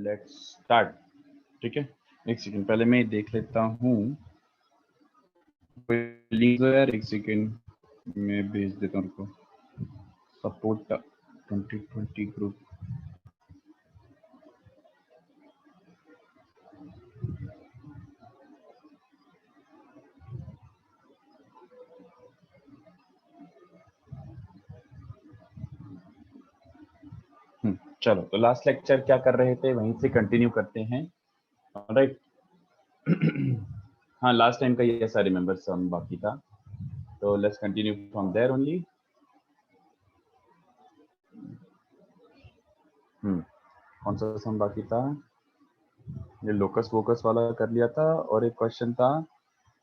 Let's start. ठीक है, एक सेकंड पहले मैं देख लेता हूँ कोई लिंक है यार, एक सेकंड मैं भेज देता हूँ उनको। Support 2020 group. चलो, तो लास्ट लेक्चर क्या कर रहे थे वहीं से कंटिन्यू करते हैं। राइट। हाँ, लास्ट टाइम का ये सारे मेंबर्स सम बाकी था, तो let's continue from there only. कौन सा सम बाकी था? ये लोकस वोकस वाला कर लिया था, और एक क्वेश्चन था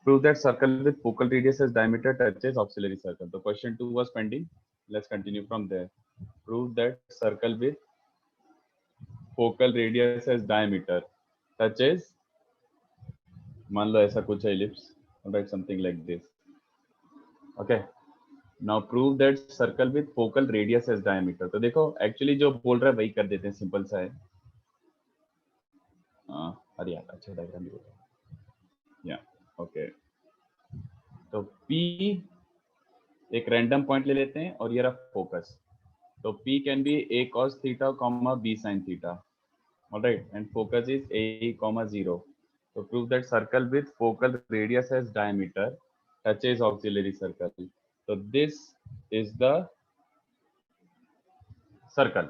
prove that circle with focal radius as diameter touches auxiliary circle. So question 2 was pending. Let's continue from there. Prove that circle with focal radius as diameter touches, मान लो ऐसा कुछ है ellipse, write something like this. Okay. Now prove that circle with focal radius as diameter. तो देखो actually जो बोल रहा है वही कर देते हैं, सिंपल सा है। अरे यार अच्छा डायग्राम बोल रहा है। या ओके, तो P एक रैंडम पॉइंट ले लेते हैं और ये रहा फोकस। तो P can be a cos theta, B sin theta. All right, and focus is a, 0. So prove that circle with focal radius as diameter touches auxiliary circle. So this is the circle,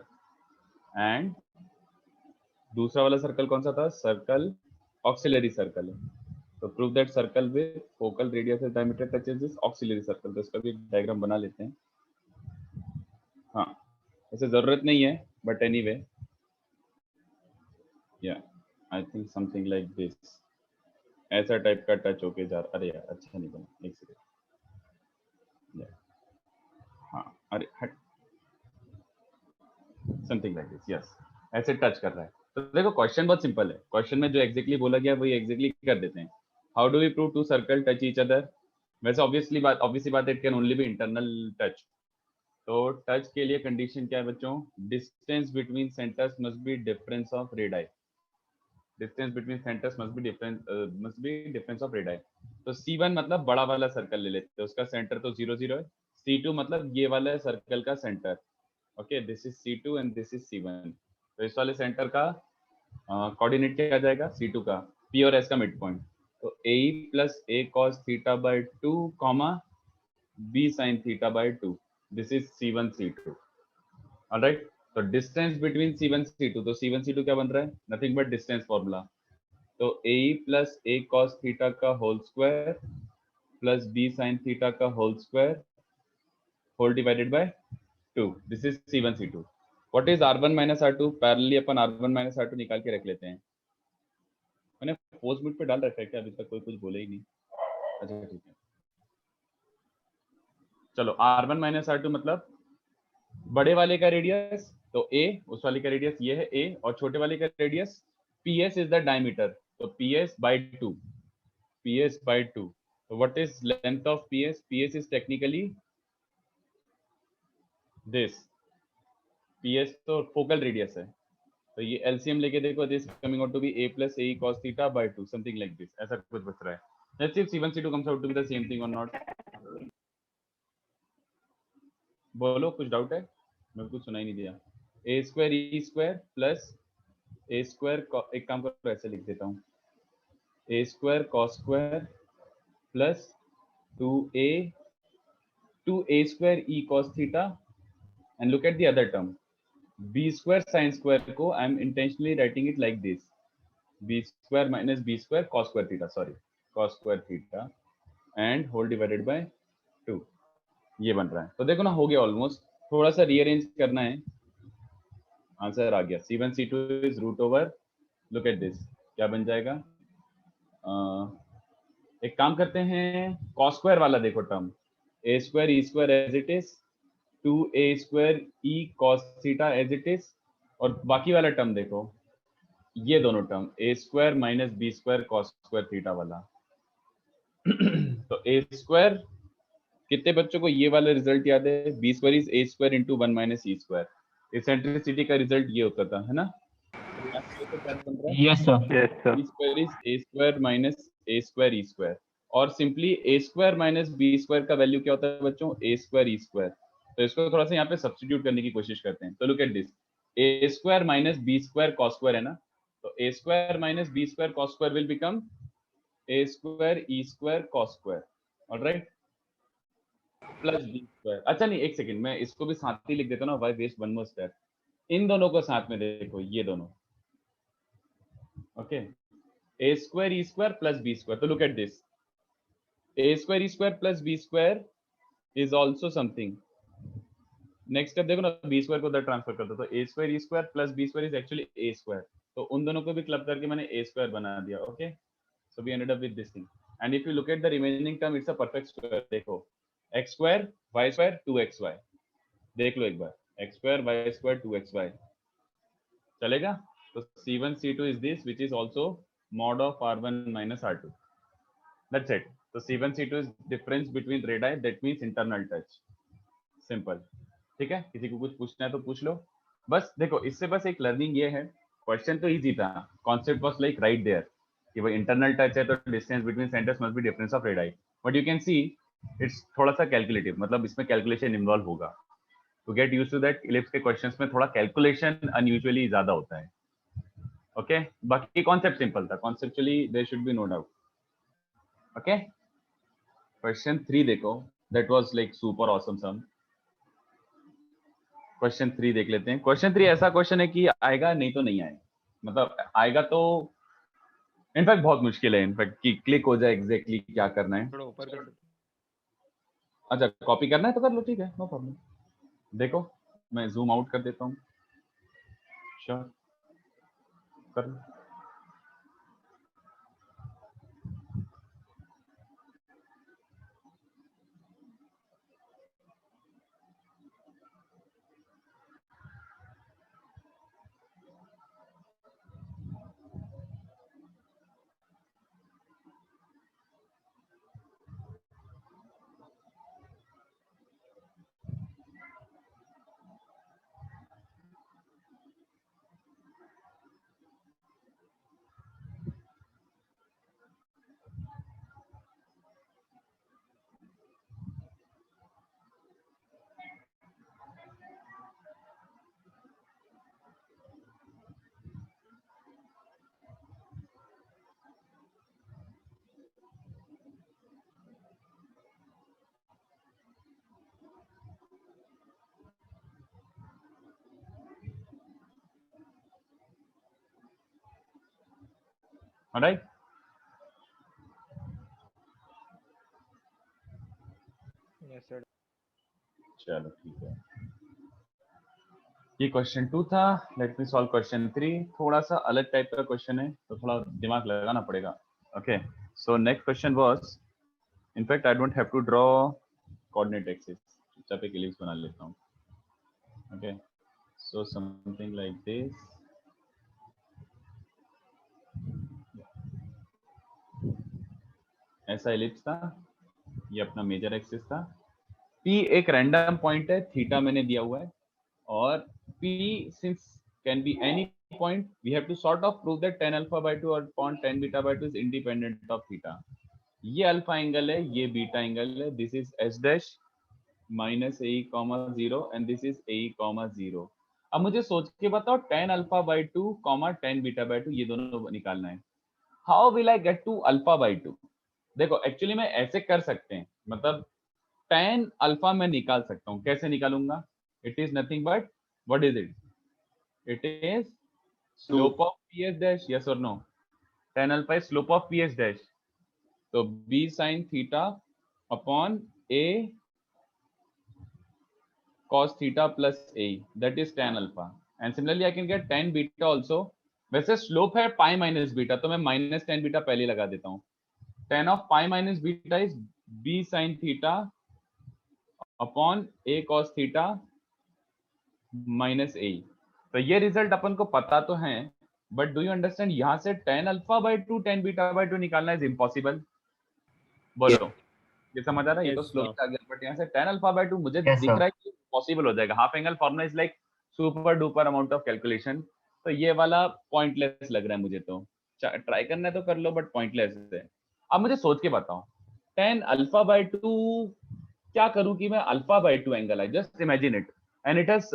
and दूसरा वाला circle कौन सा था? Circle auxiliary circle है। तो prove that circle with focal radius as diameter touches this auxiliary circle. तो इसका भी डायग्राम बना लेते हैं। हाँ, ऐसे जरूरत नहीं है, बट एनीवे या I think something like this, ऐसा टाइप का टच होके जा रहा। अरे यार अच्छा नहीं बना, एक सेकंड। हाँ, अरे हट, समथिंग लाइक दिस, यस, ऐसे टच कर रहा है। तो देखो क्वेश्चन बहुत सिंपल है, क्वेश्चन में जो एग्जैक्टली बोला गया वही एग्जैक्टली कर देते हैं। How do we prove two circle touch each other? वैसे ऑब्वियसली बात it can only be internal touch. तो टच के लिए कंडीशन क्या है बच्चों? Distance between centres must be difference of radii. Distance between centres must be difference of radii. तो C1 मतलब बड़ा वाला सर्कल ले लेते हैं, उसका सेंटर तो 0 0 है। C2 मतलब ये वाला सर्कल का centre. Okay, this is C2 and this is C1। तो इस वाले सेंटर का कोऑर्डिनेट क्या आ जाएगा? C2 का P और S का मिड पॉइंट। तो AE plus A cos theta by 2 comma B sin theta by 2, this is C1 C2। Alright, तो डिस्टेंस बिटवीन C1 C2, तो C1 C2 क्या बन रहा है? Nothing but distance formula. तो AE plus A cos theta का whole square plus B sin theta का whole square whole divided by 2, this is C1 C2। What is R1 minus R2? Parallelly upon R1 minus R2 निकाल के रख लेते हैं। मैंने post mute पे डाल रखा है क्या? अभी तक कोई कुछ बोले ही नहीं। अच्छा ठीक है, चलो R1 माइनस R2 मतलब बड़े वाले का रेडियस तो A, उस वाले का रेडियस ये है A, और छोटे वाले का radius PS is the diameter, तो PS by 2, PS by 2। So what is length of PS? PS is technically this, PS तो फोकल रेडियस है, तो ये LCM लेके देखो, this coming out to be A plus AE cos theta by 2, something like this, ऐसा कुछ बच रहा है। Let's see if C1 C2 comes out to be the same thing or not. बोलो, कुछ डाउट है? मैं कुछ सुनाई नहीं दिया। A square E square plus A square, एक काम करो ऐसे लिख देता हूँ, A square cos square plus 2A square E cos theta, and look at the other term B square sin square को I am intentionally writing it like this, B square minus B square cos square theta, sorry, cos square theta and whole divided by 2, ये बन रहा है। तो देखो ना, हो गया ऑलमोस्ट, थोड़ा सा रीअरेंज करना है, आंसर आ गया। C1 C2 is root over, look at this, क्या बन जाएगा? एक काम करते हैं, cos square वाला देखो term, A square E square as it is, 2A square E cos theta as it is, और बाकी वाला टर्म देखो, ये दोनों term A square minus B square cos square theta वाला। तो A स्क्वायर, कितने बच्चों को ये वाला रिजल्ट याद है? B square is A square into 1 minus E square. Eccentricity का रिजल्ट ये होता था, है ना? तो क्या बन रहा है? Yes, sir. Yes, sir. b square is a square minus a square e square, और simply a square minus b square का वैल्यू क्या होता है बच्चों? a square e square। तो इसको थोड़ा सा यहाँ पे सब्स्टिट्यूट करने की कोशिश करते हैं। तो look at this, a square minus b square cos square है ना, तो a square minus b square cos square will become a square e square cos square, alright, plus b square। अच्छा नहीं, एक सेकंड, मैं इसको भी साथ ही लिख देता हूँ ना, why waste one more step. इन दोनों को साथ में देखो, ये दोनों, okay, a square e square plus b square। तो look at this, a square e square plus b square is also something। Next step देखो ना, b square को उधर ट्रांसफर कर दो, तो a square e square plus b square is actually a square। तो उन दोनों को भी क्लब करके मैंने a square बना दिया, okay. So we ended up with this thing, and if you look at the remaining term, it's a perfect square. देखो x square y square 2xy, देख लो एक बार, x square y square 2xy चलेगा। तो c1 c2 is this which is also mod of r1 minus r2, that's it। तो c1 c2 is difference between radii, that means internal touch, simple. ठीक है, किसी को कुछ पूछना है तो पूछ लो। बस देखो, इससे बस एक लर्निंग ये है, क्वेश्चन तो इजी था, concept was like right there कि भाई इंटरनल टच है तो distance between centres must be difference of radii, but you can see it's थोड़ा सा कैलकुलेटिव, मतलब इसमें कैलकुलेशन इन्वॉल्व होगा। To get used to that, ellipse के क्वेश्चंस में थोड़ा कैलकुलेशन अनयूजुअली ज्यादा होता है, ओके। बाकी कॉन्सेप्ट सिंपल था, conceptually there should be no doubt, okay. Question 3 देखो, that was like super awesome some. Question 3 देख लेते हैं। क्वेश्चन 3 ऐसा क्वेश्चन है कि आएगा नहीं तो नहीं आएगा, मतलब आएगा तो इनफैक्ट बहुत मुश्किल है, इनफैक्ट कि क्लिक हो जाए एग्जैक्टली क्या करना है। थोड़ा ऊपर कर दो। अच्छा, कॉपी करना है तो कर लो, ठीक है, नो प्रॉब्लम। देखो मैं जूम आउट कर देता हूँ, श्योर कर लो। Alright, yes sir. चलो ठीक है, ये क्वेश्चन 2 था। Let me solve question 3। थोड़ा सा अलग टाइप का क्वेश्चन है तो थोड़ा दिमाग लगाना पड़ेगा, okay. So next question was, in fact I don't have to draw coordinate axis, चुपचाप एक इलिप्स बना लेता हूँ, okay. So something like this, ऐसा इलिप्स था, ये अपना मेजर एक्सिस था। P एक रैंडम पॉइंट है, थीटा मैंने दिया हुआ है, और P since can be any point, we have to sort of prove that tan alpha by 2 upon tan beta by 2 is independent of theta। ये अल्फा एंगल है, ये बीटा एंगल है, this is H dash minus A comma 0 and this is A comma 0। अब मुझे सोच के बताओ, tan alpha by 2 comma tan beta by 2 ये दोनों निकालना है। How will I get to alpha by 2? देखो एक्चुअली मैं ऐसे कर सकते हैं, मतलब tan अल्फा मैं निकाल सकता हूँ, कैसे निकालूंगा? It is nothing but, what is it? It is slope of P H dash, yes और no? tan alpha is slope of P H dash, तो b sin theta upon a cos theta plus a, that is tan alpha, and similarly I can get tan beta also। वैसे slope है पाई minus beta, तो मैं minus tan beta पहले लगा देता हूँ। tan of pi minus beta is b sin theta upon a cos theta minus a। तो ये रिजल्ट अपन को पता तो है, बट डू यू अंडरस्टैंड, यहाँ से tan alpha by 2 tan beta by 2 निकालना इज इम्पॉसिबल। बोलो, ये समझ आ रहा है? ये तो स्लोप आ गया, बट यहाँ से tan अल्फा बाई 2 मुझे Yes, दिख sir. रहा है कि पॉसिबल हो जाएगा। Half angle formula is like super duper amount of calculation, तो ये वाला पॉइंटलेस लग रहा है मुझे, तो ट्राई करना है तो कर लो, बट पॉइंटलेस है। अब मुझे सोच के बताओ, tan अल्फा बाय 2 क्या करूं कि मैं अल्फा बाय 2 एंगल है, just imagine it, and it has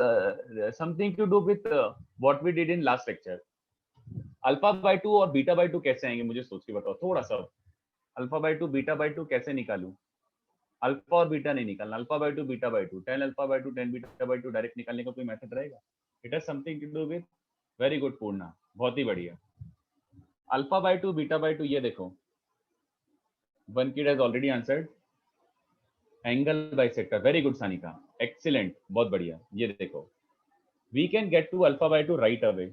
something to do with what we did in last lecture. Alpha by 2 और बीटा बाय 2 कैसे आएंगे, मुझे सोच के बताओ थोड़ा सा। अल्फा बाय 2 बीटा बाय 2 कैसे निकालूं? अल्फा और बीटा नहीं निकालना, alpha by 2 beta by 2, tan alpha by 2 tan beta by 2 direct निकालने का कोई मेथड रहेगा? It has something to do with, very good Purna, बहुत ही बढ़िया। अल्फा बाय 2 बीटा बाय 2, ये देखो, one kid has already answered, angle bisector, very good Sanika, excellent, बहुत बढ़िया। ये देखो, we can get to alpha by 2 right away.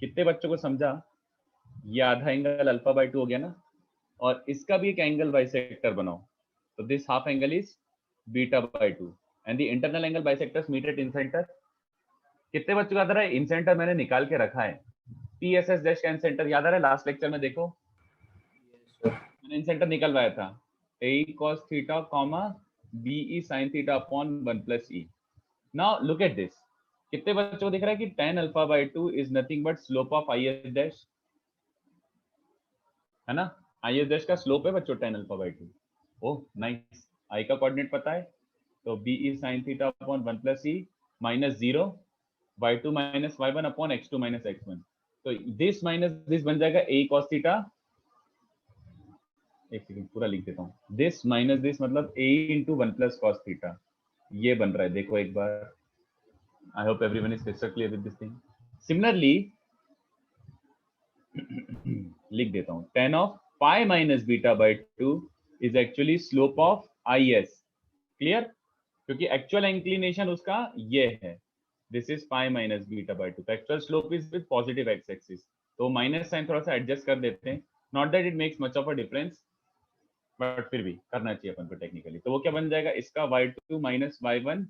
कितने बच्चों को समझा? ये आधा एंगल अल्फा बाय 2 हो गया ना, और इसका भी एक एंगल बाइसेक्टर बनाओ, तो this half angle is beta by 2 and the internal angle bisectors meet at incentre. कितने बच्चों को याद आ रहा है? इंसेंटर मैंने निकाल के रखा है, पी एस एस डैश का इंसेंटर याद आ रहा है? लास्ट लेक्चर में देखो मैंने इंसेंटर निकलवाया था, A cos theta comma B E sine theta upon 1 plus E. Now look at this, कितने बच्चों को दिख रहा है कि tan alpha by 2 is nothing but slope of I S dash, है ना? आई एस डैश का स्लोप है बच्चों tan alpha by 2। Oh nice, I का कोऑर्डिनेट पता है, तो B E sine theta upon 1 plus E minus 0 y2 minus y1 upon x2 minus x1। तो दिस माइनस दिस बन जाएगा a cos थीटा, एक सेकंड पूरा लिख देता हूँ, दिस माइनस दिस मतलब a इंटू 1 प्लस cos थीटा, ये बन रहा है, देखो एक बार। I hope everyone is crystal clear with this thing. Similarly लिख देता हूँ, tan of pi minus beta by 2 is actually slope of I S, clear? क्योंकि एक्चुअल इंक्लिनेशन उसका ये है, this is pi minus beta by 2, actual slope is with positive x axis, तो minus sign थोड़ा सा एडजस्ट कर देते हैं, not that it makes much of a difference, but फिर भी करना चाहिए अपन को टेक्निकली। तो वो क्या बन जाएगा इसका, y2 minus y1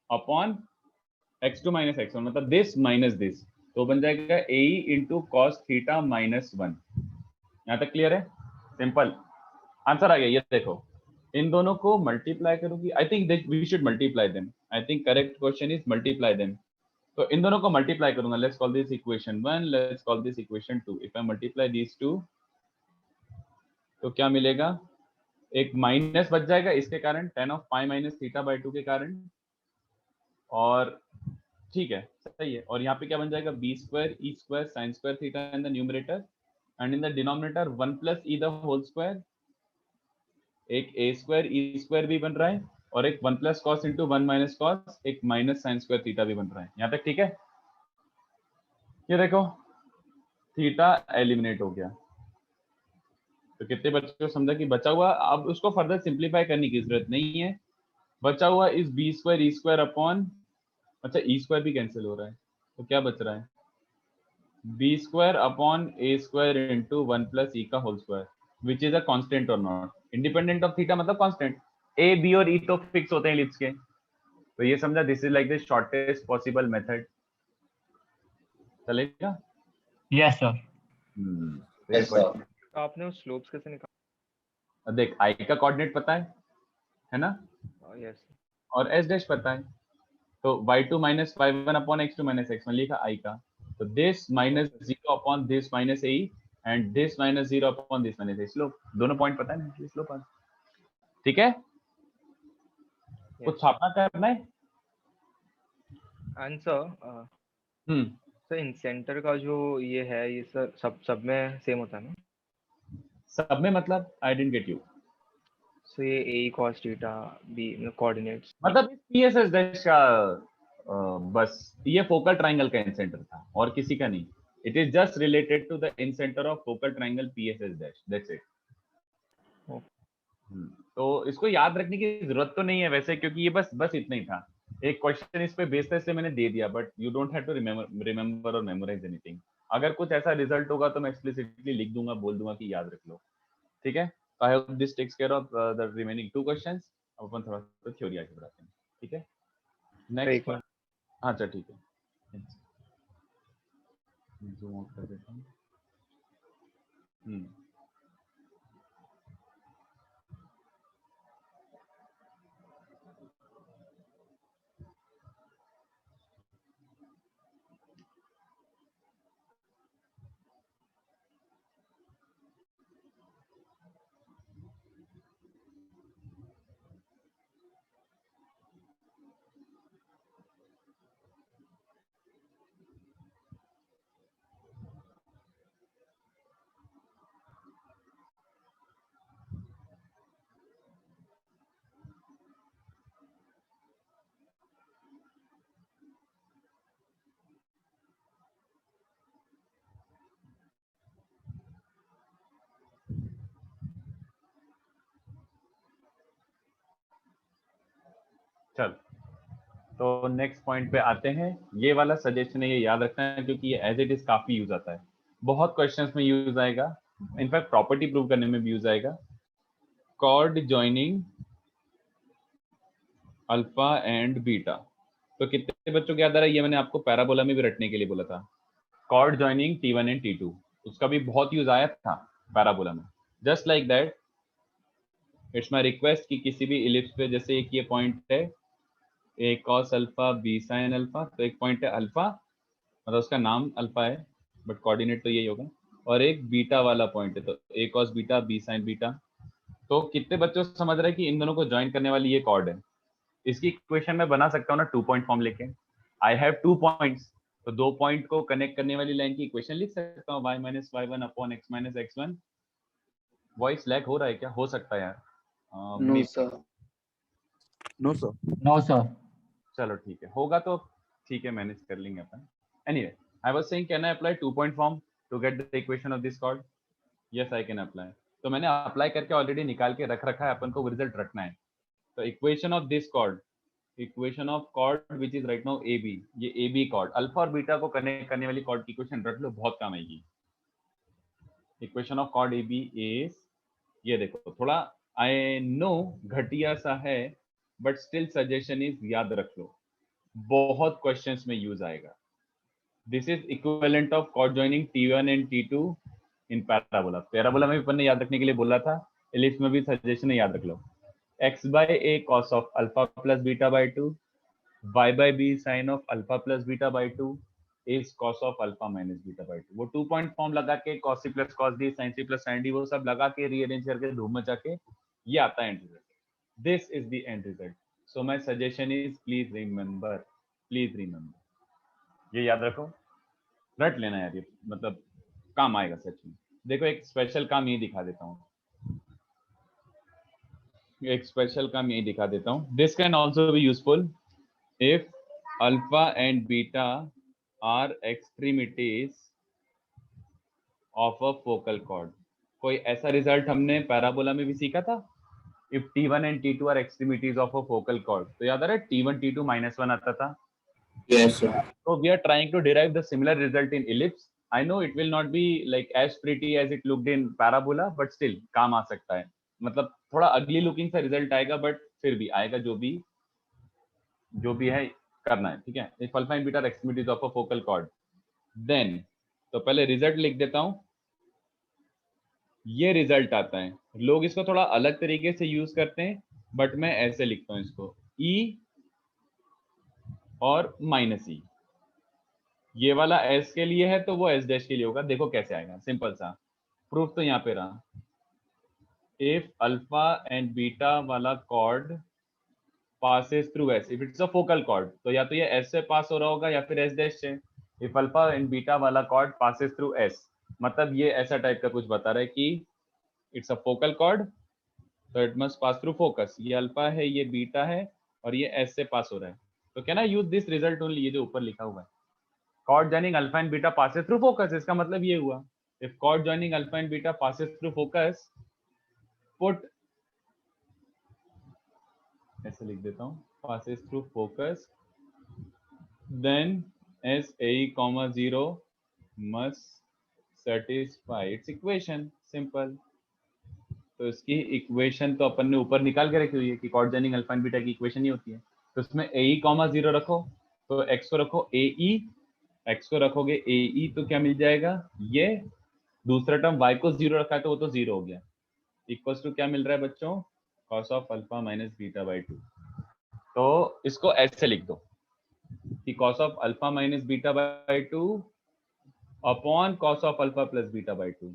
upon x2 minus x1, मतलब दिस माइनस दिस, तो बन जाएगा a into cos theta minus 1। यहाँ तक क्लियर है? सिंपल आंसर आ गया, ये देखो, इन दोनों को मल्टीप्लाई करूंगी, I think we should multiply them, I think correct question is multiply them. तो इन दोनों को मल्टीप्लाई करूंगा, let's call this equation 1, let's call this equation 2। If I multiply these two तो क्या मिलेगा, एक माइनस बच जाएगा इसके कारण, tan of pi minus theta by 2 के कारण, और ठीक है सही है, और यहाँ पे क्या बन जाएगा, B square E square sine square theta in the numerator and in the denominator 1 plus E the whole square, एक ए स्क्वायर ई स्क्वायर भी बन रहा है, और एक 1 plus cos into 1 minus cos, एक माइनस साइन स्क्वायर थीटा भी बन रहा है। यहाँ तक ठीक है? ये देखो थीटा एलिमिनेट हो गया, तो कितने बच्चों को समझा कि बचा हुआ, अब उसको फर्दर सिंप्लीफाई करने की जरूरत नहीं है, बचा हुआ इस B square E square upon, अच्छा ई स्क्वायर भी कैंसिल हो रहा है, तो क्या बच रहा है, B square upon A square into 1 plus E का whole square, which is a constant और नॉट इंडिपेंडेंट ऑफ थीटा, मतलब कांस्टेंट। ए बी और ई तो फिक्स होते हैं एलिप्स के, तो ये समझा, this is like the shortest possible method, चलेगा? Yes sir. तो आपने उस स्लोप्स कैसे निकाला? देख आई का कोऑर्डिनेट पता है ना, यस और एस डैश पता है, तो y2 minus y1 upon x2 minus x1 लिखा i का, तो this minus 0 upon this minus a and this minus 0 upon this minus a, slope दोनों पॉइंट पता है ना, स्लोप आ, ठीक है? कुछ छापना करना है? आंसर हम्म, सर इन सेंटर का जो ये है, ये सर सब में सेम होता है ना? सब में मतलब आई डिडंट गेट यू। सो ये a cos theta b coordinates, मतलब पीएसएस डैश का बस ये फोकल ट्रायंगल का इंसेंटर था और किसी का नहीं, it is just related to the incentre of focal triangle PSS dash, that's it. तो इसको याद रखने की जरूरत तो नहीं है वैसे, क्योंकि ये बस इतना ही था, एक क्वेश्चन इस पे बेसिस से मैंने दे दिया, but you don't have to remember और मेमोराइज एनीथिंग। अगर कुछ ऐसा रिजल्ट होगा तो मैं एक्सप्लिसिटली लिख दूंगा, बोल दूंगा कि याद रख लो, ठीक है? I hope this takes care of the remaining 2 questions. अब अपन थोड़ा सा थ्योरी आगे बढ़ाते हैं, ठीक है? नेक्स्ट, हाँ अच्छा ठीक है, जूम आउट कर देता हूँ। चल, तो नेक्स्ट पॉइंट पे आते हैं। ये वाला सजेशन है, ये याद रखना है क्योंकि ये एज इट इज काफी यूज आता है, बहुत क्वेश्चंस में यूज आएगा, इनफैक्ट प्रॉपर्टी प्रूव करने में भी यूज आएगा। Chord joining alpha and beta. तो कितने बच्चों को याद आ रहा है, ये मैंने आपको पैराबोला में भी रटने के लिए बोला था। Cord joining T1 and T2, उसका भी बहुत यूज आया था पैराबोला में। Just like that, it's my request कि किसी भी इलिप्स पे, जैसे एक ये पॉइंट है A cos alpha B sine alpha, तो एक पॉइंट है अल्फा, मतलब उसका नाम अल्फा है बट कोऑर्डिनेट तो यही होगा, और एक बीटा वाला पॉइंट है, तो A cos beta B sine beta. तो कितने बच्चों को समझ रहे हैं कि इन दोनों को ज्वाइन करने वाली ये कॉर्ड है। इसकी इक्वेशन में बना सकता हूँ ना 2 पॉइंट फॉर्म लेके। आई हैव 2 पॉइंट्स, तो 2 पॉइंट को कनेक्ट करने वाली लाइन की इक्वेशन लिख सकता हूँ, y minus y1 upon x minus x1। Voice lag हो रहा है क्या? हो सकता है यार। No sir, no sir, no sir. चलो ठीक है, होगा तो ठीक है, मैनेज कर लेंगे अपन। Anyway, I was saying can I apply 2 point form to get the equation of this chord? Yes I can apply. तो मैंने अप्लाई करके ऑलरेडी निकाल के रख रखा है, अपन को रिजल्ट रखना है। तो equation of this chord, equation of chord which is right now AB, ये AB कॉर्ड, अल्फा और बीटा को कनेक्ट करने वाली कॉर्ड की इक्वेशन रख लो, बहुत काम आएगी। Equation of chord AB is, ये देखो, थोड़ा आई नो घटिया सा है बट स्टिल सजेशन इज याद रख लो, बहुत क्वेश्चंस में यूज आएगा। This is equivalent of chord joining T1 and T2 in parabola. Parabola में भी अपन ने याद रखने के लिए बोला था, एलिप्स में भी सजेशन है, याद रख लो। x by a cos of alpha plus beta by 2, y by b sin of alpha plus beta by 2 is cos of alpha minus beta by 2। वो 2 पॉइंट फॉर्म लगा के cos c plus cos d sin c plus sin d वो सब लगा के rearrange करके धूम मचा के ये आता है and result. This is the end result. So my suggestion is please remember, ये याद रखो, रट लेना यार, ये मतलब काम आएगा सच में। देखो एक स्पेशल काम ये दिखा देता हूँ, एक स्पेशल काम यही दिखा देता हूँ। This can also be useful if alpha and beta are extremities of a focal chord. कोई ऐसा रिजल्ट हमने पैराबोला में भी सीखा था, if T1 and T2 are extremities of a focal chord. तो याद आ रहा है T1 T2 -1 आता था। Yes sir, So we are trying to derive the similar result in ellipse. I know it will not be like as pretty as it looked in parabola, but still काम आ सकता है। मतलब थोड़ा अगली looking सा result आएगा but फिर भी आएगा, जो भी है करना है, ठीक है। If alpha and beta are extremities of a focal chord, then तो पहले रिजल्ट लिख देता हूं। ये रिजल्ट आता है, लोग इसको थोड़ा अलग तरीके से यूज करते हैं बट मैं ऐसे लिखता हूं इसको, E और -E। ये वाला S के लिए है तो वो S डैश के लिए होगा। देखो कैसे आएगा, सिंपल सा प्रूफ तो यहाँ पे रहा। इफ अल्फा एंड बीटा वाला cord passes through S, if it's a focal chord, तो या तो ये S से पास हो रहा होगा या फिर S डैश से। if alpha and beta वाला chord passes through S, मतलब ये ऐसा टाइप का कुछ बता रहा है कि it's a focal chord, तो it must pass through focus। ये अल्फा है, ये बीटा है और ये S से पास हो रहा है। तो can I use this result only, ये जो ऊपर लिखा हुआ है chord joining alpha and beta passes through focus, इसका मतलब ये हुआ if chord joining alpha and beta passes through focus, put, ऐसे लिख देता हूँ, passes through focus, then as a comma 0 must satisfy its equation, simple। तो इसकी इक्वेशन तो अपन ने ऊपर निकाल के रखी हुई है कि chord joining alpha and beta की इक्वेशन ही होती है। तो उसमें ए कॉमा 0 रखो, तो x को रखो AE, x को रखोगे AE तो क्या मिल जाएगा, ये दूसरा टर्म y को 0 रखा है तो वो तो 0 हो गया, इक्वल्स टू क्या मिल रहा है बच्चों, cos of alpha minus beta by 2। तो इसको ऐसे लिख दो कि cos of alpha minus beta by 2 upon cos of alpha plus beta by 2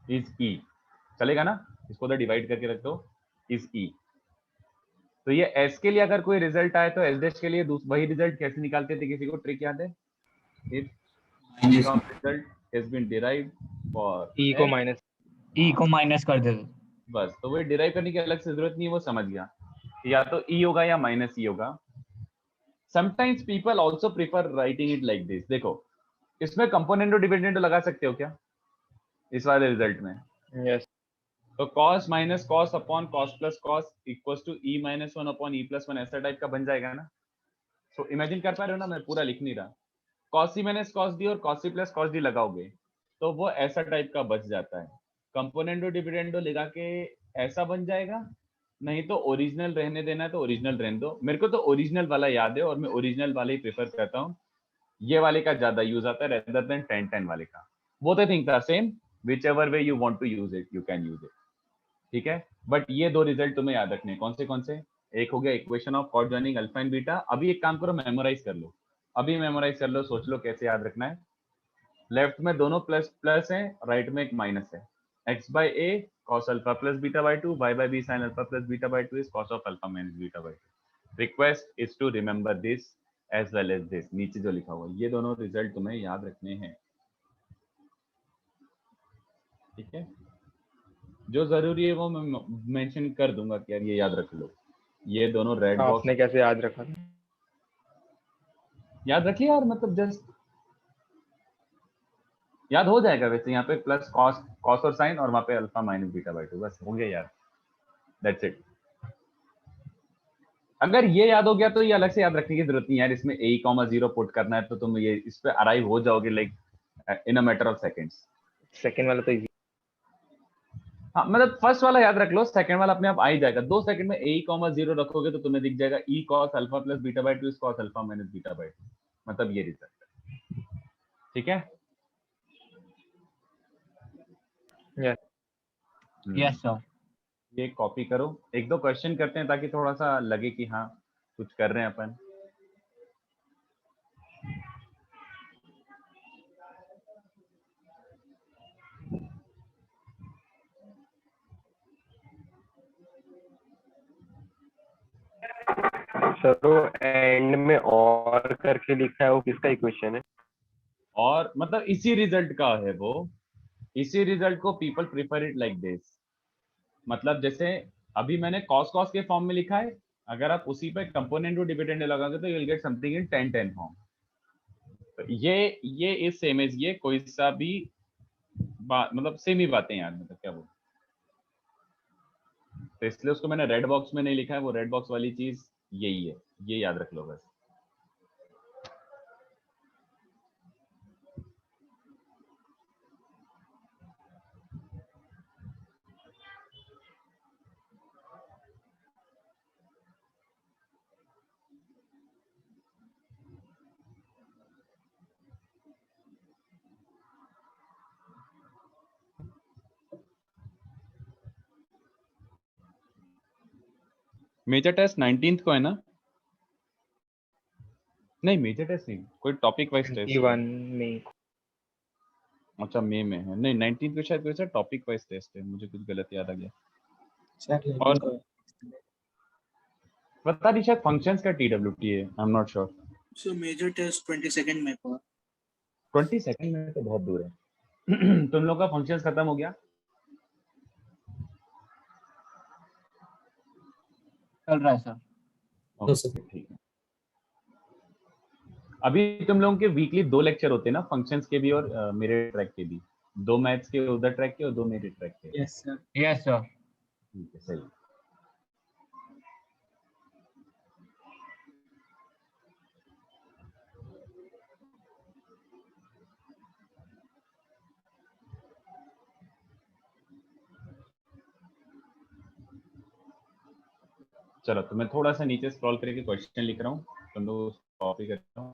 is E। चलेगा ना, इसको उधर डिवाइड करके रख दो, इज E। तो ये S के लिए अगर कोई रिजल्ट आए तो S डैश के लिए वही रिजल्ट कैसे निकालते थे, किसी को ट्रिक याद है? If result has been derived for E को माइनस, ई को माइनस कर दे दो। बस, तो वो डिराइव करने की अलग से जरूरत नहीं है, वो समझ गया या तो E होगा या -E होगा। Sometimes people also prefer writing it like this. देखो इसमें कंपोनेंट और डिपेंडेंट लगा सकते हो क्या इस वाले रिजल्ट में? यस तो cos minus cos upon cos plus cos equals to e minus 1 upon e plus 1 ऐसा टाइप का बन जाएगा ना। तो इमेजिन कर पा रहे हो ना, मैं पूरा लिख नहीं रहा। cos c minus cos d और cos c plus cos d लगाओगे तो वो ऐसा टाइप का बच जाता है। कंपोनेंडो डिविडेंडो लगा के ऐसा बन जाएगा, नहीं तो ओरिजिनल रहने देना है तो ओरिजिनल रहने दो। मेरे को तो ओरिजिनल वाला याद है और मैं ओरिजिनल वाले ही प्रेफर करता हूँ। ये वाले का ज्यादा यूज आता है रेदर देन 10-10 वाले का। Both I think the same, whichever way you want to use it you can use it, ठीक है। बट ये दो रिजल्ट तुम्हें याद रखने हैं। कौन से? एक हो गया इक्वेशन ऑफ कॉट जॉइनिंग अल्फा एंड बीटा। अभी एक काम करो, मेमोराइज कर लो, अभी मेमोराइज कर लो, सोच लो कैसे याद रखना है। लेफ्ट में दोनों प्लस प्लस है, राइट में एक माइनस है। x by a cos alpha plus beta by 2, y by b sin alpha plus beta by 2 is cos of alpha minus beta by 2. Request is to remember this as well as this। नीचे जो लिखा हुआ है ये दोनों result तुम्हें याद रखने हैं, ठीक है। जो जरूरी है वो मैं मेंशन कर दूंगा कि यार ये याद रख लो। ये दोनों रेड बॉक्स आपने कैसे याद रखा? याद रखिए यार, मतलब जस्ट याद हो जाएगा। वैसे यहाँ पे प्लस कॉस और साइन और वहां पे अल्फा माइनस बीटा बाई 2, बस हो गया यार, दैट्स इट। अगर ये याद हो गया तो ये अलग से याद रखने की जरूरत नहीं है यार। इसमें a,0 पुट करना है तो तुम ये इस पे अराइव हो जाओगे like in a matter of seconds. Second वाला तो इजी। हाँ मतलब फर्स्ट वाला याद रख लो, सेकंड वाला अपने आप आ ही जाएगा। 2 सेकंड में a,0 रखोगे तो तुम्हें दिख जाएगा e cos alpha plus beta by 2 is cos alpha minus beta by 2, मतलब ये रिजल्ट है, ठीक है। Yes sir. ये कॉपी करो, एक दो क्वेश्चन करते हैं ताकि थोड़ा सा लगे कि हाँ कुछ कर रहे हैं अपन। सर वो एंड में और करके लिखा है, वो किसका इक्वेशन है? और मतलब इसी रिजल्ट का है वो, इसी रिजल्ट को people prefer it like this. मतलब जैसे अभी मैंने कॉस कॉस के फॉर्म में लिखा है, अगर आप उसी पे कंपोनेंट और डिविडेंड लगाओगे तो you will get something in 10-10 form. तो ये इज सेम एज ये, कोई सा भी बात मतलब सेम ही बातें यार, मतलब क्या बोलूं। तो इसलिए उसको मैंने रेड बॉक्स में नहीं लिखा है, वो रेड बॉक्स वाली चीज यही है, ये याद रख लो बस। मेजर टेस्ट 19th को है ना? नहीं मेजर टेस्ट नहीं, कोई टॉपिक वाइज टेस्ट है। 21 में। अच्छा मई में है, नहीं 19th को शायद कोई सा टॉपिक वाइज टेस्ट है, मुझे कुछ गलत याद आ गया। और पता नहीं शायद फंक्शंस का TWT है, I am not sure. So major test 22nd में हुआ। 22nd में तो बहुत दूर है। तुम लोग का फंक्शंस खत्म हो गया? चल रहा है सर। ओके ठीक है। अभी तुम लोगों के वीकली 2 लेक्चर होते हैं ना, फंक्शंस के भी और मेरे ट्रैक के भी। 2 मैथ्स के उधर ट्रैक के और 2 मेरे ट्रैक के। Yes sir। Yes sir. ठीक है सही। चलो तो मैं थोड़ा सा नीचे स्क्रॉल करके क्वेश्चन लिख रहा हूँ, तुम लोग कॉपी करता हूँ।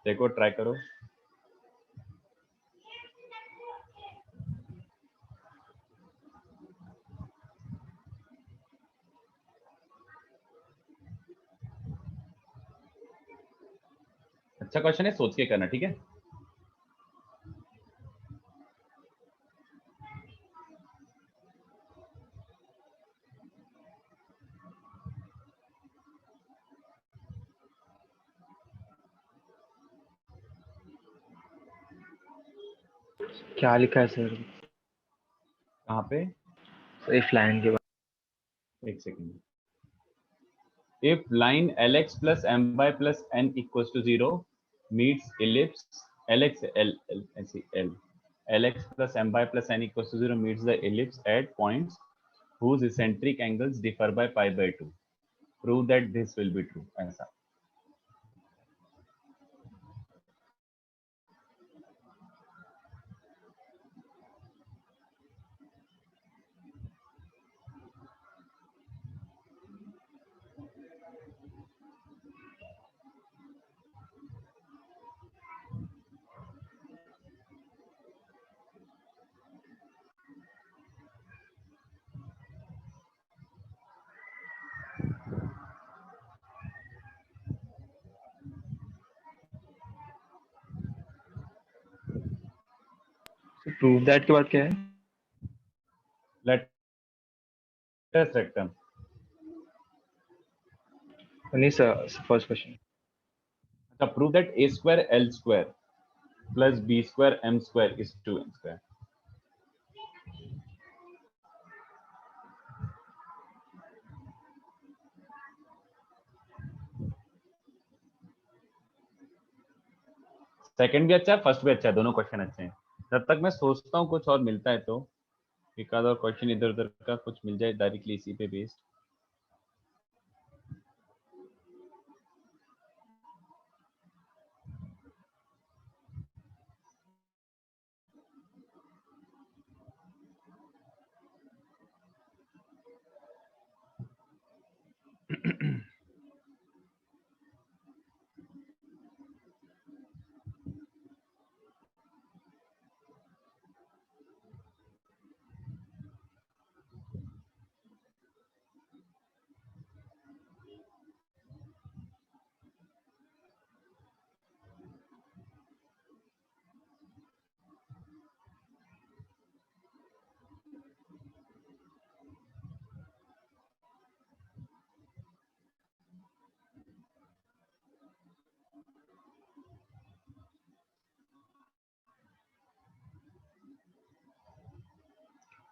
देखो ट्राई करो। अच्छा क्वेश्चन है, सोच के करना, ठीक है। क्या लिखा है सर? कहाँ पे? इफ लाइन के बाद एक second. If line Lx plus My plus n equals to 0 meets ellipse Lx L Lx plus My plus n equals to 0 meets the ellipse at points whose eccentric angles differ by pi by 2. Prove that this will be true. ऐसा. Prove that के बाद क्या है? Latus rectum. नहीं sir, first question. अच्छा, prove that a square L square plus b square m square is 2n square. Second भी अच्छा है, फर्स्ट भी अच्छा है, दोनों क्वेश्चन अच्छे हैं. जब तक मैं सोचता हूँ कुछ और मिलता है तो एक आध और क्वेश्चन इधर उधर का कुछ मिल जाए डायरेक्टली इसी पे बेस्ड.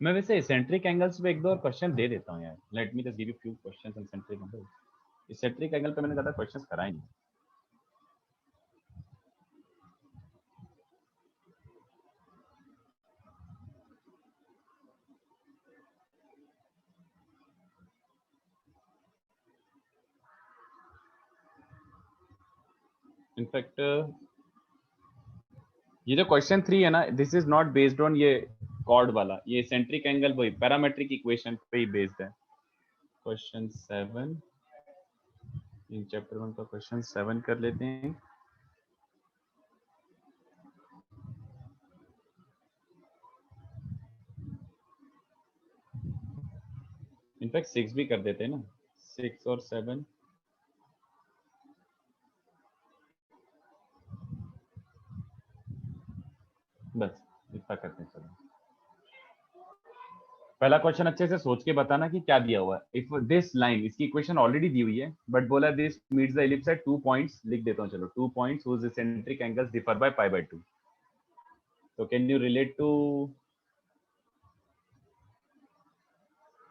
मैं वैसे एसेंट्रिक एंगल्स पे एक दो और क्वेश्चन दे देता हूँ यार. Let me just give you few questions on eccentric angle. Eccentric angle पे मैंने ज्यादा क्वेश्चंस कराए नहीं. इनफैक्ट ये जो क्वेश्चन 3 है ना, this is not based on ये कॉर्ड वाला. ये एसेंट्रिक एंगल वही पैरामेट्रिक इक्वेशन पे ही बेस्ड है. क्वेश्चन 7 इन चैप्टर 1 का क्वेश्चन 7 कर लेते हैं. इनफैक्ट 6 भी कर देते हैं ना. 6 और 7 बस इतना करते हैं. चलो, पहला क्वेश्चन अच्छे से सोच के बताना कि क्या दिया हुआ है. इफ दिस लाइन, इसकी इक्वेशन ऑलरेडी दी हुई है बट बोला this meets the ellipse at 2 points. लिख देता हूँ. चलो, 2 points whose eccentric angles differ by pi by 2. तो कैन यू रिलेट टू,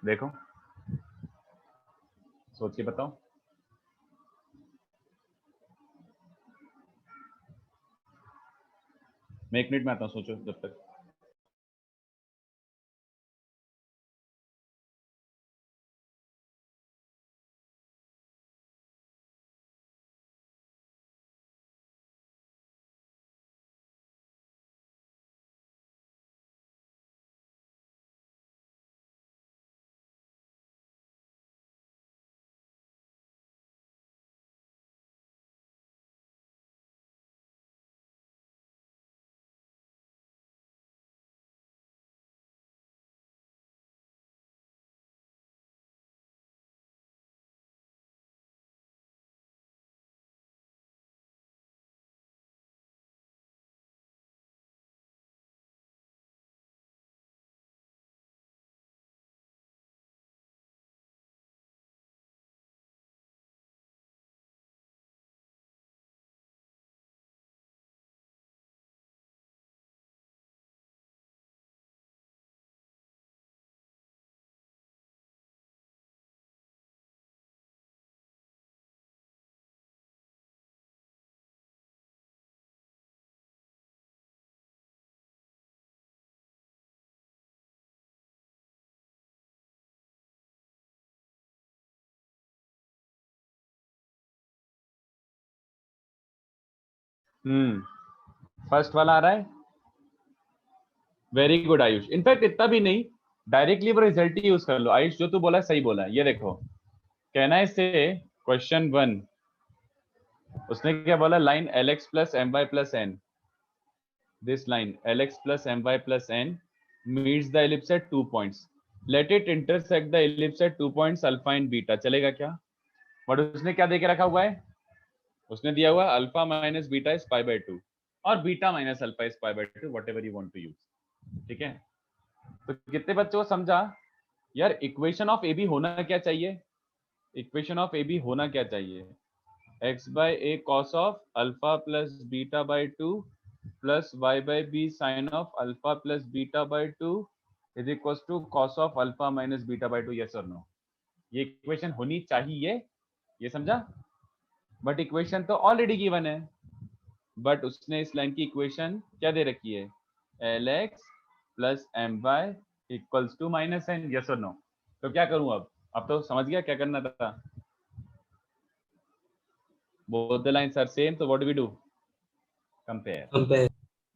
देखो सोच के बताओ. मैं 1 मिनट में आता हूँ, सोचो जब तक. फर्स्ट वाला आ रहा है, वेरी गुड आयुष। इनफैक्ट इतना भी नहीं, डायरेक्टली वो रिजल्ट ही यूज कर लो। आयुष जो तू बोला है सही बोला है। ये देखो, कहना है इससे क्वेश्चन 1, उसने क्या बोला, line lx plus M Y plus N, this line lx plus M Y plus N meets the ellipse at 2 points, let it intersect the ellipse at 2 points alpha and beta. चलेगा क्या? But उसने क्या देके रखा हुआ है, उसने दिया हुआ alpha minus beta is pi by 2 और beta minus alpha is pi by 2, whatever you want to use. ठीक है, तो कितने बच्चों को समझा यार? इक्वेशन ऑफ ए बी होना क्या चाहिए? इक्वेशन ऑफ ए बी होना क्या चाहिए? x by A cos of alpha plus beta by 2 plus y by B sine of alpha plus beta by 2 is equals to cos of alpha minus beta by 2। Yes और no? ये equation होनी चाहिए, ये समझा? But equation तो already given है, but उसने इस लाइन की इक्वेशन क्या दे रखी है, lx plus M Y equals to minus N. Yes और नो? तो क्या करूं अब तो समझ गया क्या करना था। Both the lines are same, तो what do we do? Compare.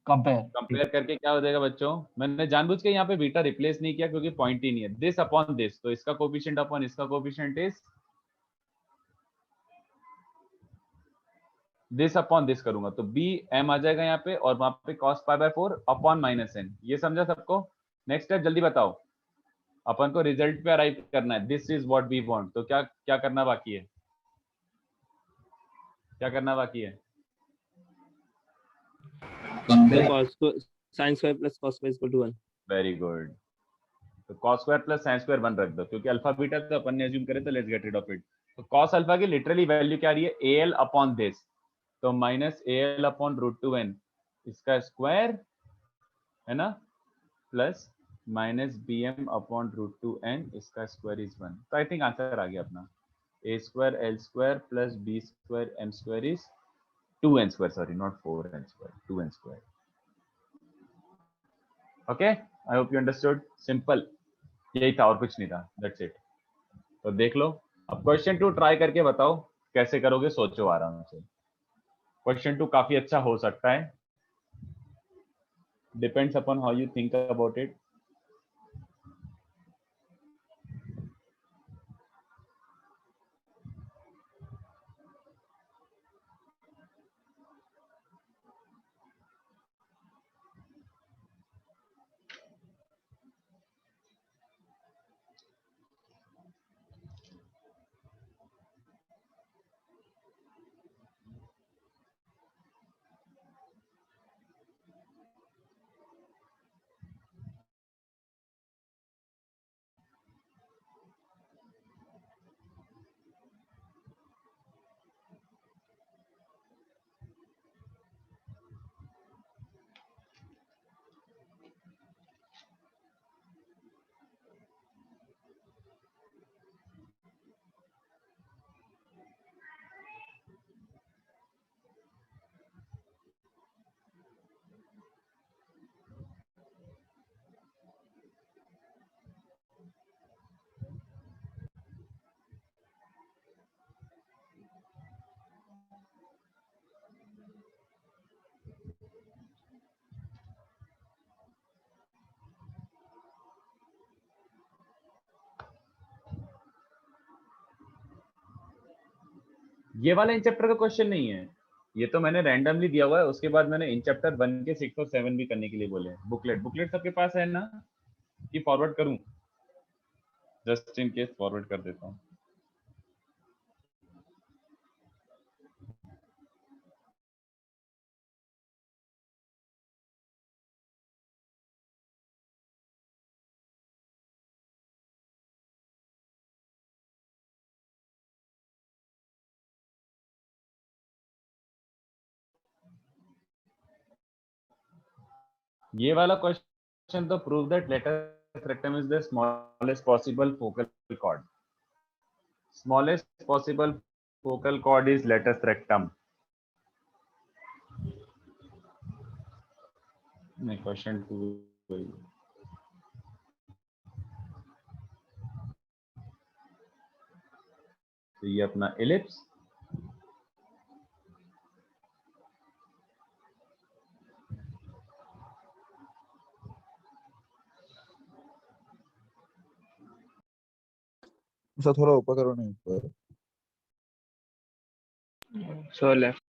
Compare करके क्या हो जाएगा बच्चों? मैंने जानबूझ के यहाँ पे बीटा रिप्लेस नहीं किया क्योंकि पॉइंट ही नहीं है। दिस अपॉन दिस, तो इसका कोफिशिएंट अपॉन इसका coefficient is this upon this करूंगा तो बी एम आ जाएगा यहाँ पे, और वहां पे cos pi by 4 upon minus N. ये समझा सबको? नेक्स्ट स्टेप जल्दी बताओ, अपन को रिजल्ट पे अराइव करना है। This is what we want. तो क्या क्या करना बाकी है? क्या करना बाकी है? Sine square plus cos square equal to 1। Very good. तो cos square plus sin square 1 रख दो, क्योंकि अल्फा बीटा तो अपन ने अज्यूम करे, तो let's get rid of it. तो cos अल्फा की लिटरली वैल्यू क्या आ रही है, al अपॉन दिस, तो minus al upon root 2n इसका स्क्वायर है ना, plus minus bm upon root 2n इसका स्क्वायर इज 1। तो आई थिंक आंसर आ गया अपना, a square l square plus b square m square is 2n square, sorry not 4n square, 2n square. Okay, I hope you understood. Simple, यही था और कुछ नहीं था, दैट्स इट। तो देख लो, अब क्वेश्चन 2 ट्राई करके बताओ कैसे करोगे, सोचो आराम से। क्वेश्चन 2 काफी अच्छा हो सकता है, depends upon how you think about it. ये वाला इन चैप्टर का क्वेश्चन नहीं है, ये तो मैंने रैंडमली दिया हुआ है। उसके बाद मैंने इन चैप्टर 1 के 6 और 7 भी करने के लिए बोले। बुकलेट सबके पास है ना, कि फॉरवर्ड करूं? जस्ट इन केस फॉरवर्ड कर देता हूं। ये वाला क्वेश्चन तो prove that latus rectum is the smallest possible focal cord. Smallest possible focal cord is latus rectum. नहीं, क्वेश्चन 2 तो ये अपना एलिप्स, सर थोड़ा ऊपर करो नहीं ऊपर। So left.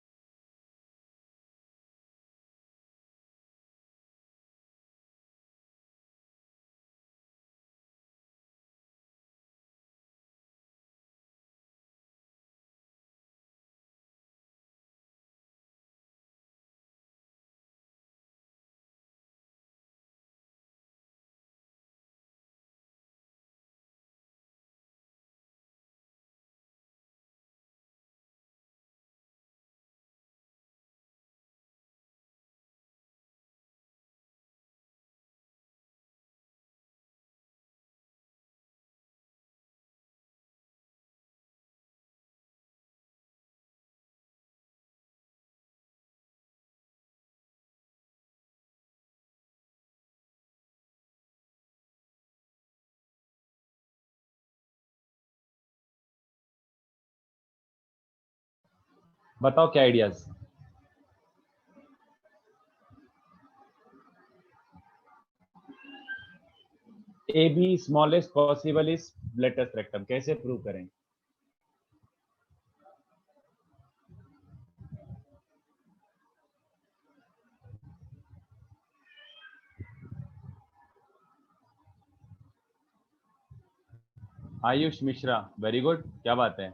बताओ क्या ideas. A B smallest possible is latus rectum, कैसे प्रूव करें? आयुष मिश्रा, वेरी गुड, क्या बात है,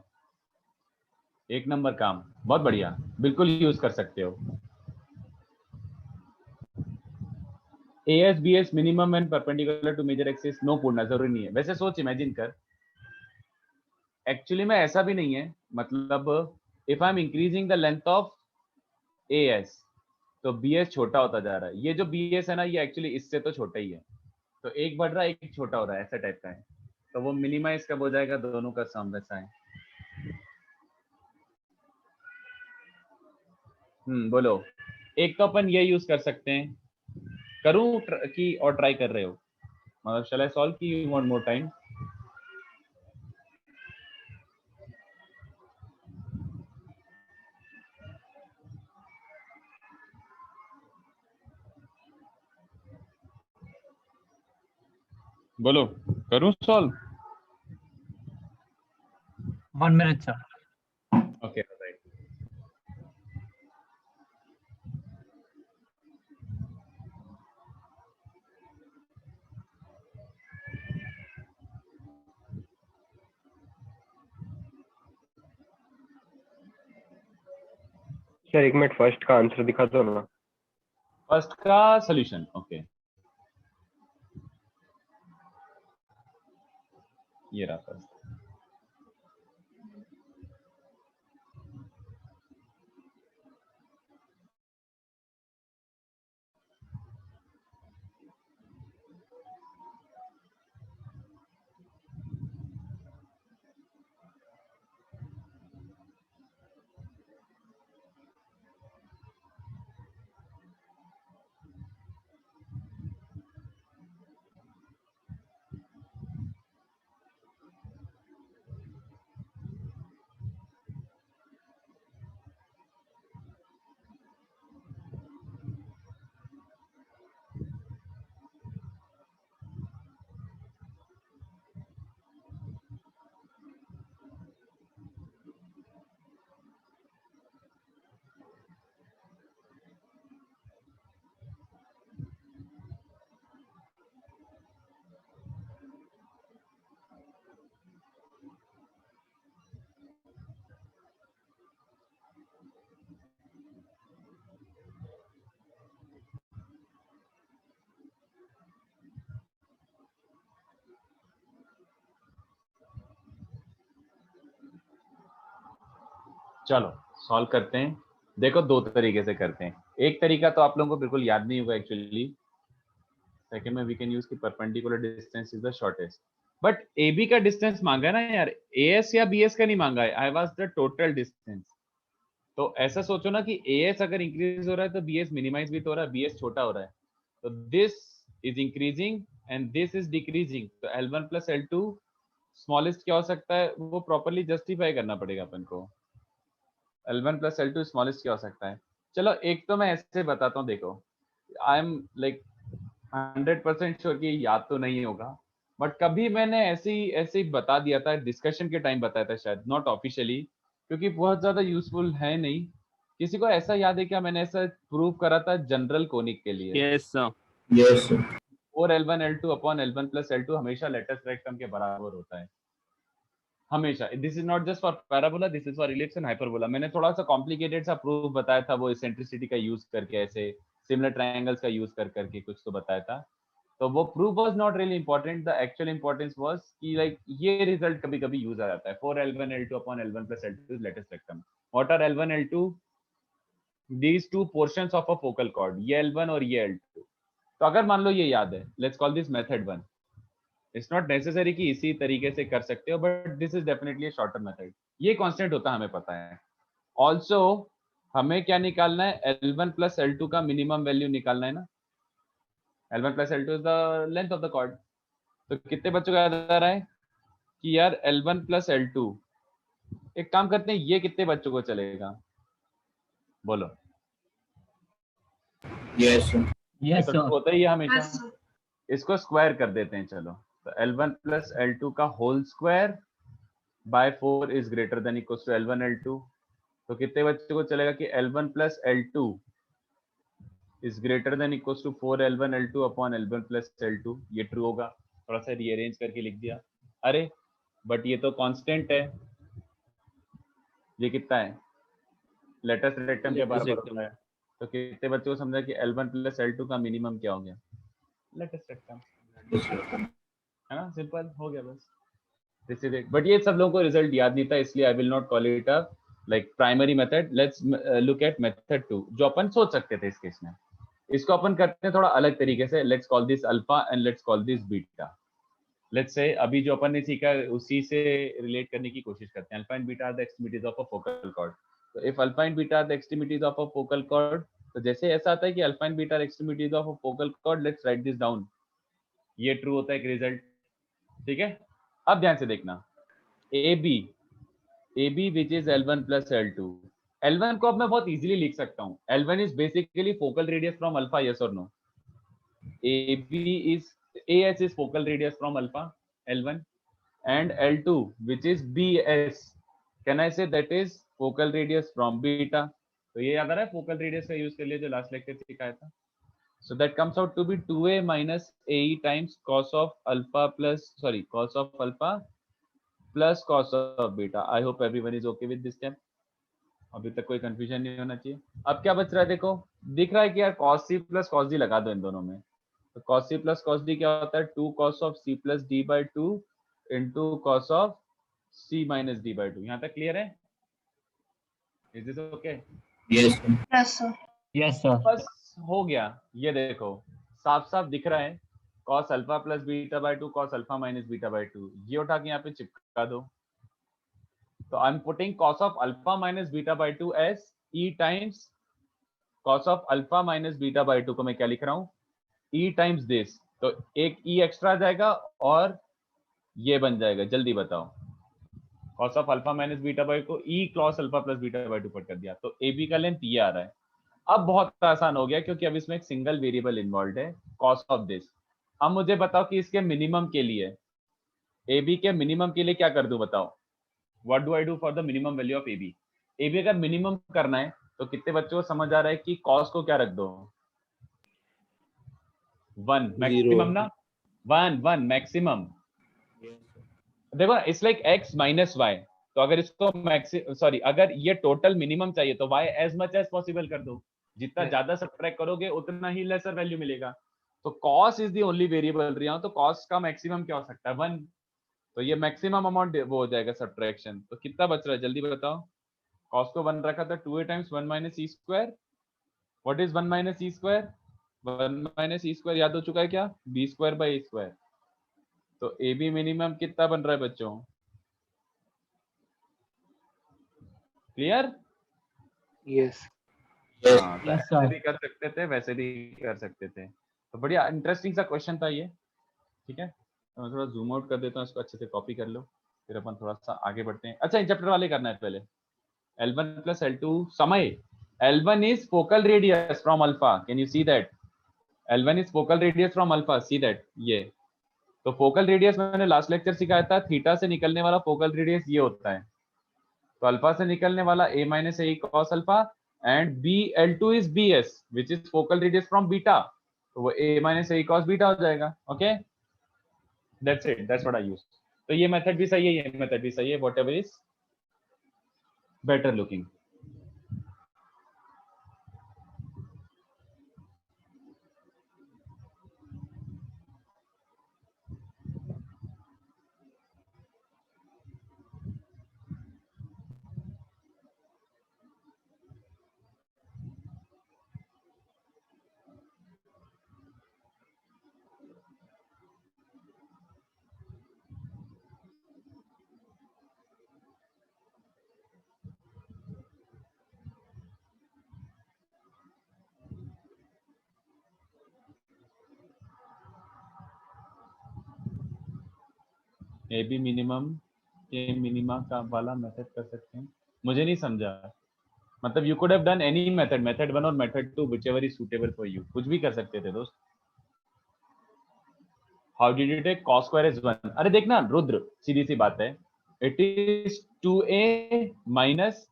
एक नंबर काम, बहुत बढ़िया, बिल्कुल यूज कर सकते हो। AS BS minimum and perpendicular to major axis, no Purna जरूरी नहीं है। वैसे सोच इमेजिन कर, एक्चुअली में ऐसा भी नहीं है, मतलब if I am increasing the length of as तो बीएस छोटा होता जा रहा है। ये जो बीएस है ना, ये एक्चुअली इससे तो छोटा ही है, तो एक बढ़ रहा है एक छोटा हो रहा है, ऐसा टाइप का है, तो वो मिनिमाइज कब हो जाएगा, दोनों का सम वैसा है। बोलो। एक तो अपन ये यूज कर सकते हैं, करूं कि और ट्राई कर रहे हो, मतलब शैल आई सॉल्व की यू वांट मोर टाइम? बोलो, करूं solve? 1 minute, sir. Okay right. Sir एक मिनट, फर्स्ट का आंसर दिखा दो ना। फर्स्ट का सॉल्यूशन, ओके, ये रहा फर्स्ट। चलो सॉल्व करते हैं। देखो दो तरीके से करते हैं, एक तरीका तो आप लोगों को बिल्कुल याद नहीं होगा एक्चुअली, सेकंड में वी कैन यूज की perpendicular distance is the shortest, but A B का डिस्टेंस मांगा है ना यार, एएस या बीएस का नहीं मांगा है, I was the total distance. तो ऐसा सोचो ना कि एएस अगर इंक्रीज हो रहा है तो बीएस मिनिमाइज भी तो हो रहा है, बीएस छोटा हो रहा है, तो this is increasing and this is decreasing, तो L1 प्लस L2 स्मॉलेस्ट क्या हो सकता है, वो प्रॉपरली जस्टिफाई करना पड़ेगा अपन को। L1 प्लस L2 स्मॉलेस्ट क्या हो सकता है? चलो एक तो मैं ऐसे बताता हूँ, देखो आई एम लाइक 100% श्योर कि याद तो नहीं होगा, बट कभी मैंने ऐसे ही बता दिया था, डिस्कशन के टाइम बताया था शायद, नॉट ऑफिशियली, क्योंकि बहुत ज्यादा यूजफुल है नहीं। किसी को ऐसा याद है क्या मैंने ऐसा प्रूव करा था जनरल कोनिक के लिए? Yes sir. Yes, sir. 4L1 L2 upon L1 plus L2 हमेशा लेटेस्ट रेक्टम के बराबर होता है, हमेशा। This is not just for parabola, this is for ellipse and hyperbola. मैंने थोड़ा सा कॉम्प्लिकेटेड सा प्रूफ बताया था, वो एसेंट्रिसिटी का यूज करके, ऐसे सिमिलर ट्रायंगल्स का यूज करके कुछ तो बताया था। तो वो proof was not really important, the actual importance was कि लाइक ये रिजल्ट कभी कभी यूज आ जाता है, 4L1 L2 upon L1 plus L2 is latus rectum. What are L1 L2? these two portions of a focal chord, ये L1 और ये L2। तो अगर मान लो ये याद है, let's call this method 1। It's not necessary कि इसी तरीके से कर सकते हो, but this is definitely a shorter method. ये कांस्टेंट होता है, हमें पता है। ऑल्सो हमें क्या निकालना है? L1 प्लस L2 का मिनिमम वैल्यू निकालना है ना। L1 plus L2 is the length of the chord. तो कितने बच्चों को याद आ रहा है कि यार L1 प्लस L2, एक काम करते हैं, ये कितने बच्चों को चलेगा? बोलो। Yes, sir. यस तो सर। होता ही है हमेशा। इसको स्क्वायर कर देते हैं, चलो। तो L1 प्लस L2 का whole square by 4 is greater than equal to L1 L2। तो कितने बच्चों को चलेगा कि L1 plus L2 is greater than equal to 4L1 L2 upon L1 plus L2। ये ट्रू होगा, थोड़ा सा रीअरेंज करके लिख दिया। अरे बट ये तो कांस्टेंट है, ये कितना है? लेटेस्ट रेक्टम के बराबर होता है। तो कितने बच्चों को समझा कि L1 प्लस L2 का मिनिमम क्या हो गया? लेटेस्ट रेक्टम, है ना? सिंपल हो गया बस। This is it. बट ये सब लोगों को रिजल्ट याद नहीं था, इसलिए I will not call it a like primary method. Let's look at method 2, जो अपन सोच सकते थे इस केस में। इसको अपन करते हैं थोड़ा अलग तरीके से। Let's call this alpha and let's call this beta. Let's say अभी जो अपन ने सीखा उसी से रिलेट करने की कोशिश करते हैं। Alpha and beta are the extremities of a focal chord. तो if alpha and beta are the extremities of a focal chord, तो जैसे ऐसा आता है कि alpha and beta are extremities of a focal chord, let's write this down. ये true होता है एक रिजल्ट, ठीक है। अब ध्यान से देखना, AB which is L1 plus L2, L1 को अब मैं बहुत इजीली लिख सकता हूँ। L1 is basically focal radius from alpha, yes or no? AS is focal radius from alpha, L1, and L2 which is BS, can I say that is focal radius from beta? तो ये याद आ रहा है, focal radius का use कर लिया जो लास्ट लेक्चर सिखाया था। So that comes out to be 2A minus AE times cos of alpha plus cos of beta. I hope everyone is okay with this step. अभी तक कोई कंफ्यूजन नहीं होना चाहिए। अब क्या बच रहा है? देखो, दिख रहा है कि यार cos C plus cos D लगा दो इन दोनों में। तो cos C plus cos D क्या होता है? 2 cos of C plus D by 2 into cos of C minus D by 2। यहाँ तक क्लियर है? Is this okay? Yes, sir. Yes, sir. Yes sir. बस हो गया। ये देखो साफ साफ दिख रहा है, cos alpha plus beta by 2 cos alpha minus beta by 2। ये उठा के यहाँ पे चिपका दो। तो I am putting cos of alpha minus beta by 2 as E times cos of alpha minus beta by 2 को मैं क्या लिख रहा हूँ? E times this. तो एक E एक्स्ट्रा आ जाएगा और ये बन जाएगा, जल्दी बताओ। cos of alpha minus beta bye को E cos alpha plus beta by 2 पर कर दिया, तो AB का लेंथ ये आ रहा है। अब बहुत आसान हो गया क्योंकि अब इसमें एक सिंगल वेरिएबल इन्वॉल्व है, cos ऑफ दिस। अब मुझे बताओ कि इसके मिनिमम के लिए, AB के मिनिमम के लिए क्या कर दूं? बताओ, what do I do for the minimum value of AB? AB अगर मिनिमम करना है तो कितने बच्चों को समझ आ रहा है कि cos को क्या रख दो? 1 मैक्सिमम ना, 1 मैक्सिमम। देखो it's like x minus y। तो अगर इसको अगर ये टोटल मिनिमम चाहिए तो y as much as possible कर दो। जितना ज्यादा सब्ट्रैक्ट करोगे उतना ही लेसर वैल्यू मिलेगा। तो cos is the only variable रहा, तो cos का मैक्सिमम क्या हो सकता है? 1। तो ये मैक्सिमम अमाउंट वो हो जाएगा सब्ट्रैक्शन। तो कितना बच रहा है जल्दी बताओ? cos को 1 रखा था, 2a times 1 minus e square. What is 1 minus e square? 1 minus e square याद हो चुका है क्या? b square by a square. तो AB मिनिमम कितना बन रहा है बच्चों? क्लियर? यस। हाँ, तो Yes, ऐसे sir. भी कर सकते थे, वैसे भी कर सकते थे। तो बढ़िया इंटरेस्टिंग सा क्वेश्चन था ये, ठीक है। तो मैं थोड़ा जूम आउट कर देता हूँ, इसको अच्छे से कॉपी कर लो, फिर अपन थोड़ा सा आगे बढ़ते हैं। अच्छा, इन चैप्टर वाले करना है पहले। L1 plus L2 समय, L1 is focal radius from alpha, can you see that? L1 is focal radius from alpha, see that? ये तो फोकल रेडियस मैंने लास्ट लेक्चर सिखाया था, थीटा से निकलने वाला फोकल रेडियस ये होता है, तो अल्फा से निकलने वाला a minus A cos alpha and BL2 is BS which is focal radius from beta, तो वो a minus A cos beta हो जाएगा। Okay, that's it, that's what I use. तो ये मेथड भी सही है, ये मेथड भी सही है, whatever is better looking. A B minimum के मिनिमा का वाला मेथड कर सकते हैं, मुझे नहीं समझा। मतलब you could have done any method, method 1 और method 2 whichever is suitable for you, कुछ भी कर सकते थे दोस्त। How did you take cos square is 1? अरे देखना रुद्र, सीधी सी बात है, it is 2a minus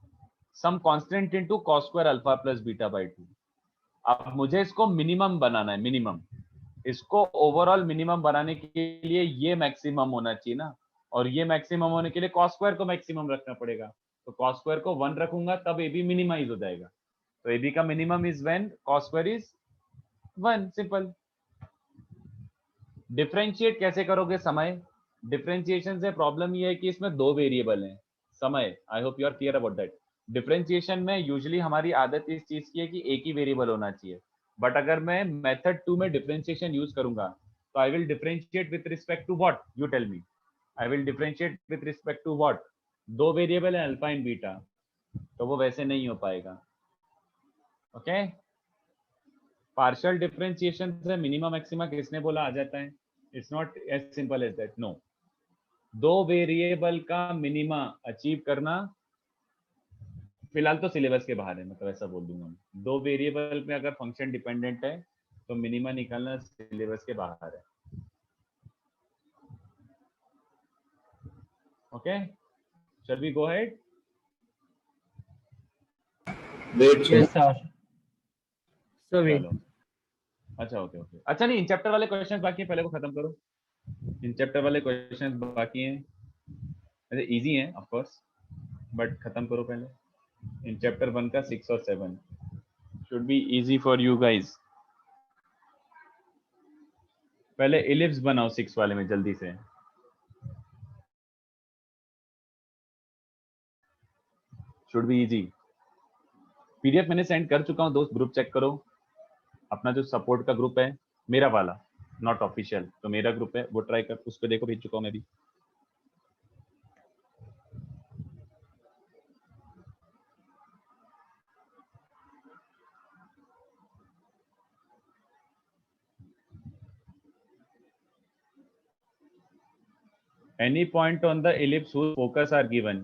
some constant into cos square alpha plus beta by 2। अब मुझे इसको मिनिमम बनाना है, मिनिमम, इसको ओवरऑल मिनिमम बनाने के लिए ये मैक्सिमम होना चाहिए ना, और ये मैक्सिमम होने के लिए cos स्क्वायर को मैक्सिमम रखना पड़ेगा, तो cos स्क्वायर को 1 रखूंगा तब ए बी मिनिमाइज हो जाएगा, तो ए बी का minimum is when cos square is 1, simple. Differentiate कैसे करोगे समय? डिफरेंशिएशन से प्रॉब्लम ये है कि इसमें 2 वेरिएबल हैं समय, I hope you are clear about that. Differentiation में यूजुअली हमारी आदत इस चीज की है कि एक ही वेरिएबल होना चाहिए, बट अगर मैं मेथड 2 में डिफरेंशिएशन यूज करूंगा तो I will differentiate with respect to what, you tell me, I will differentiate with respect to what, 2 variable है अल्फा एंड बीटा, तो वो वैसे नहीं हो पाएगा। ओके, पार्शियल डिफरेंशिएशन से मिनिमा मैक्सिमा किसने बोला आ जाता है? It's not as simple as that, no. 2 variable का मिनिमा अचीव करना फिलहाल तो सिलेबस के बाहर है, मतलब ऐसा बोल दूंगा मैं। 2 वेरिएबल में अगर फंक्शन डिपेंडेंट है तो मिनिमा निकालना सिलेबस के बाहर है। Okay, shall we go ahead? Wait, sir. Yes sir. सभी चलो, अच्छा ओके ओके, अच्छा नहीं, इन चैप्टर वाले क्वेश्चंस बाकी हैं, पहले को खत्म करो। इन चैप्टर वाले क्वेश्चंस बाकी हैं, ऐसे इजी हैं ऑफ कोर्स, बट खत्म करो पहले। इन चैप्टर 1 का 6 और 7 should be easy for you guys. पहले इलिप्स बनाओ 6 वाले में जल्दी से, शुड बी इजी। पीडीएफ मैंने सेंड कर चुका हूं दोस्त, ग्रुप चेक करो। अपना जो सपोर्ट का ग्रुप है मेरा वाला, नॉट ऑफिशियल, तो मेरा ग्रुप है वो ट्राई कर, उस पर देखो, भेज चुका हूं मैं भी। Any point on the ellipse whose focus are given?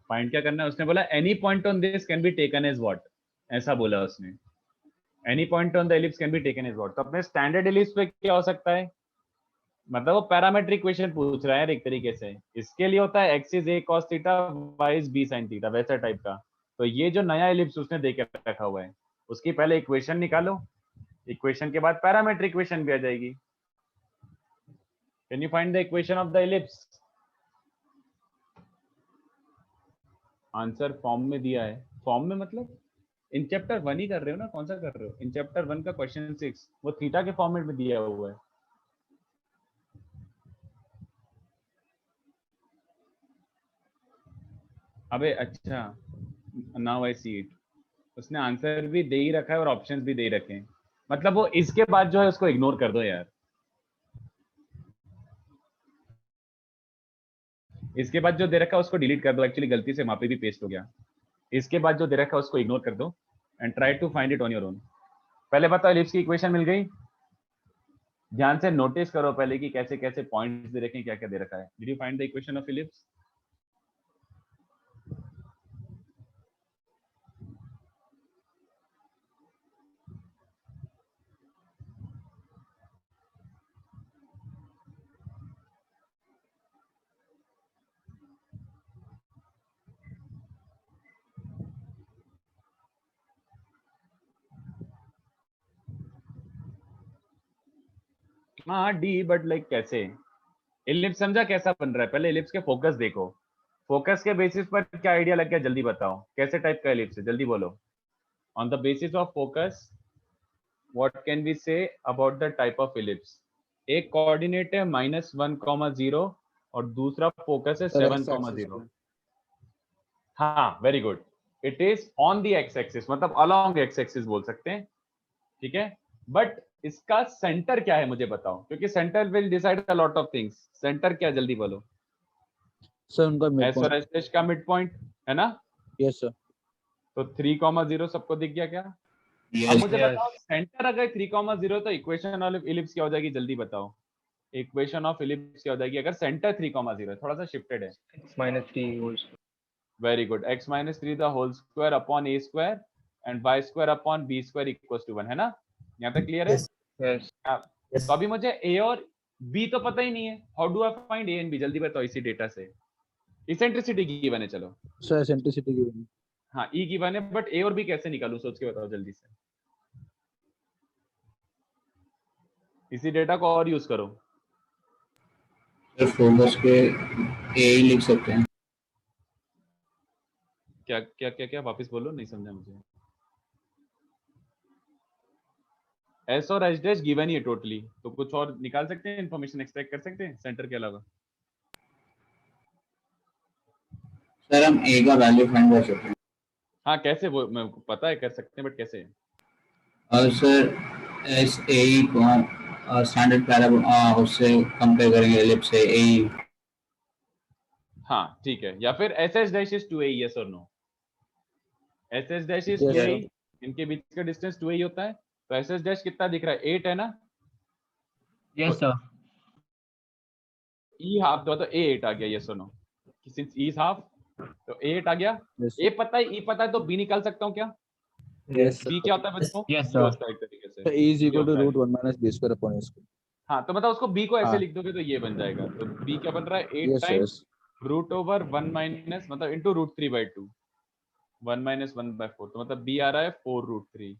Point क्या करना है? उसने बोला any point on this can be taken as what, ऐसा बोला उसने। Any point on the ellipse can be taken as what, तो अपने स्टैंडर्ड एलिप्स पे क्या हो सकता है? मतलब वो पैरामेट्रिक इक्वेशन पूछ रहा है एक तरीके से, इसके लिए होता है x is a cos theta, y is b sin theta, वैसा टाइप का। तो ये जो नया एलिप्स उसने दे के रखा हुआ है, उसकी पहले इक्वेशन निकालो, इक्वेशन के बाद पैरामेट्रिक इक्वेशन भी आ जाएगी। Can you find the equation of the ellipse? Answer form में दिया है। फॉर्म में मतलब इन चैप्टर 1 ही कर रहे हो ना, कौन सा कर रहे हो? इन चैप्टर 1 का क्वेश्चन 6 वो थीटा के फॉर्मेट में दिया हुआ है। अबे अच्छा, नाउ आई सी इट, उसने आंसर भी दे ही रखा है और ऑप्शंस भी दे ही रखे हैं, मतलब वो इसके बाद जो है उसको इग्नोर कर दो यार। इसके बाद जो दे रखा है उसको डिलीट कर दो, एक्चुअली गलती से वहां पे भी पेस्ट हो गया। इसके बाद जो दे रखा है उसको इग्नोर कर दो and try to find it on your own. पहले बताओ एलिप्स की इक्वेशन मिल गई? ध्यान से नोटिस करो पहले कि कैसे कैसे पॉइंट्स दे रखे हैं, क्या क्या दे रखा है। Did you find the equation of ellipse? हाँ डी, बट लाइक कैसे एलिप्स समझा कैसा बन रहा है? पहले एलिप्स के फोकस देखो, फोकस के बेसिस पर क्या आइडिया लग गया? जल्दी बताओ कैसे टाइप का एलिप्स है, जल्दी बोलो। On the basis of focus what can we say about the type of ellipse? एक कोऑर्डिनेट है -1,0 और दूसरा फोकस है 7,0। हाँ very good, it is on the x axis, मतलब अलोंग एक्स एक्सिस बोल सकते हैं, ठीक है। बट इसका सेंटर क्या है मुझे बताओ, क्योंकि centre will decide a lot of things. Centre क्या, जल्दी बोलो। सर उनका मिड एस और पॉइंट। एस का मिड पॉइंट है ना? Yes sir. तो 3,0 सबको दिख गया क्या? अब Yes. मुझे Yes. बताओ सेंटर अगर 3,0 तो इक्वेशन ऑफ इलिप्स क्या हो जाएगी, जल्दी बताओ। इक्वेशन ऑफ इलिप्स क्या हो जाएगी अगर सेंटर 3,0 है? थोड़ा सा शिफ्टेड है। -3 holes. Very good, x-3 the whole square upon a square and y square upon b square equals to 1, है ना? यहाँ तक क्लियर है? Yes. यस। Yes. तो अभी मुझे a और b तो पता ही नहीं है, how do I find a and b? जल्दी बताओ इसी डेटा से। इसेंट्रिसिटी गिवन है, चलो। Sir eccentricity given. हाँ ई गिवन है, बट a और b कैसे निकालूं, सोच के बताओ जल्दी से। इसी डेटा को और यूज करो। सर फोकस के ए ही लिख सकते हैं। क्या क्या क्या क्या वापस बोलो, नहीं समझा मुझे। एस और एच डैश गिवन ही है टोटली, तो कुछ और निकाल सकते हैं, इंफॉर्मेशन एक्सट्रैक्ट कर सकते हैं सेंटर के अलावा? सर हम ए का वैल्यू फाइंड कर सकते हैं। हाँ कैसे, वो मैं पता है कर सकते हैं, बट कैसे? और सर एस ए ई को स्टैंडर्ड पैराबोला उससे कंपेयर करेंगे एलिप्स से ए ई। हाँ ठीक है, या फिर S H dash is 2a, yes और no? S H dash is Yes, 2a, sir. इनके बीच का डिस्टेंस 2a होता है, तो एस एच डैश कितना दिख रहा है? 8 है ना? Yes sir. ई हाफ तो ए 8 आ गया, यस और no? Since e is half तो ए 8 आ गया। यस ए पता है, ई पता है, तो बी निकाल सकता हूँ क्या? यस बी क्या होता है बच्चों? Yes, ये sir. होता है एक तरीके से, सर ए इज ये इक्वल टू होता है। Root 1 minus B square upon A square. हाँ तो मतलब उसको बी को ऐसे हाँ। लिख दोगे तो ये बन जाएगा, तो बी क्या बन रहा है? 8 yes times yes. Root over 1 minus, मतलब इंटू √3/2, 1 माइनस 1/4, तो मतलब बी आ रहा है 4√3।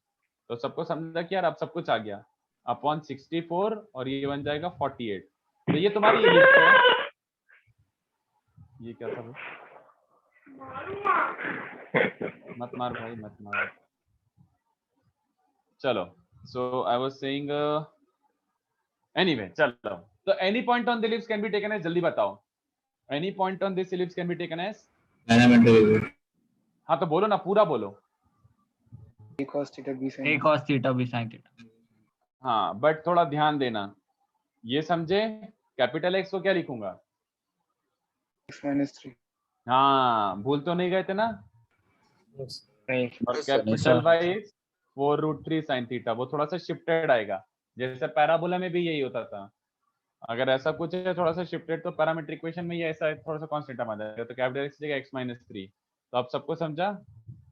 तो सबको समझा कि यार अब सब कुछ आ गया, अपॉन 64 और ये बन जाएगा 48। तो ये तुम्हारी एलिप्स है। ये क्या था भाई? मत मार भाई, मत मार। चलो, so I was saying anyway, चलो। तो any point on the ellipse can be taken as, जल्दी बताओ। Any point on this ellipse can be taken as. Parameter हाँ तो बोलो ना, पूरा बोलो। a cos theta b sin a cos theta b sin theta. हाँ बट थोड़ा ध्यान देना, ये समझे? कैपिटल एक्स को क्या लिखूंगा? x -3। हाँ भूल तो नहीं गए थे ना? नहीं। और नहीं capital sir. Y is 4√3 sin theta, वो थोड़ा सा शिफ्टेड आएगा, जैसे पैराबोला में भी यही होता था। अगर ऐसा कुछ है थोड़ा सा शिफ्टेड, तो पैरामीट्रिक इक्वेशन में ये ऐसा थोड़ा सा कॉन्स्टेंट आ जाएगा, तो कैपिटल एक्स जगह x-3। तो आप सबको समझा?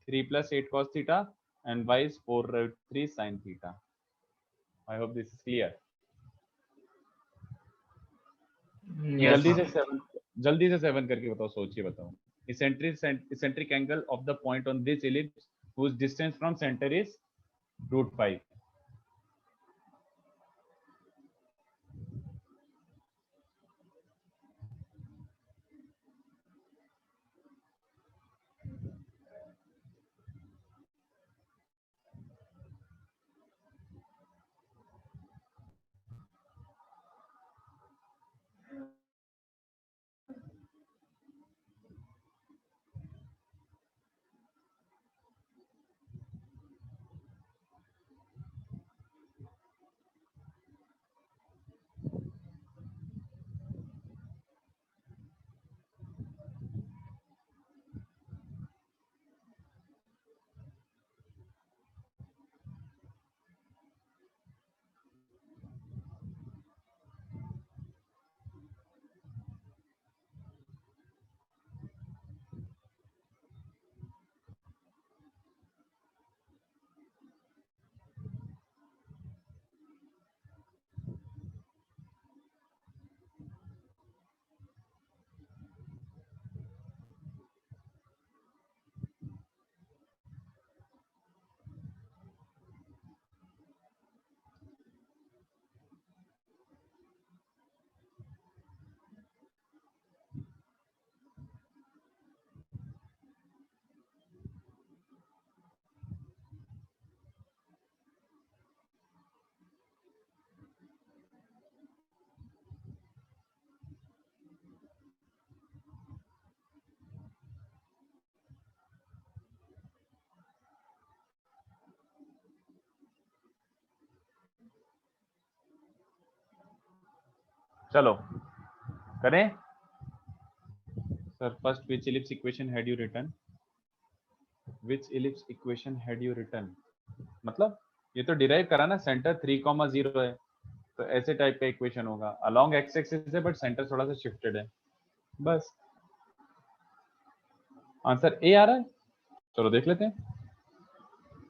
3 + 8 cos theta and y is 4√3 sin theta. I hope this is clear. जल्दी से 7 करके बताओ, सोचिए बताओ। Eccentric angle of the point on this ellipse whose distance from center is √5। चलो करें sir. First which ellipse equation had you written, which ellipse equation had you written, मतलब ये तो डिराइव करा ना, सेंटर 3,0 है तो ऐसे टाइप का इक्वेशन होगा, अलोंग एक्स एक्सिस है बट सेंटर थोड़ा सा शिफ्टेड है, बस आंसर ए आ रहा है। चलो देख लेते हैं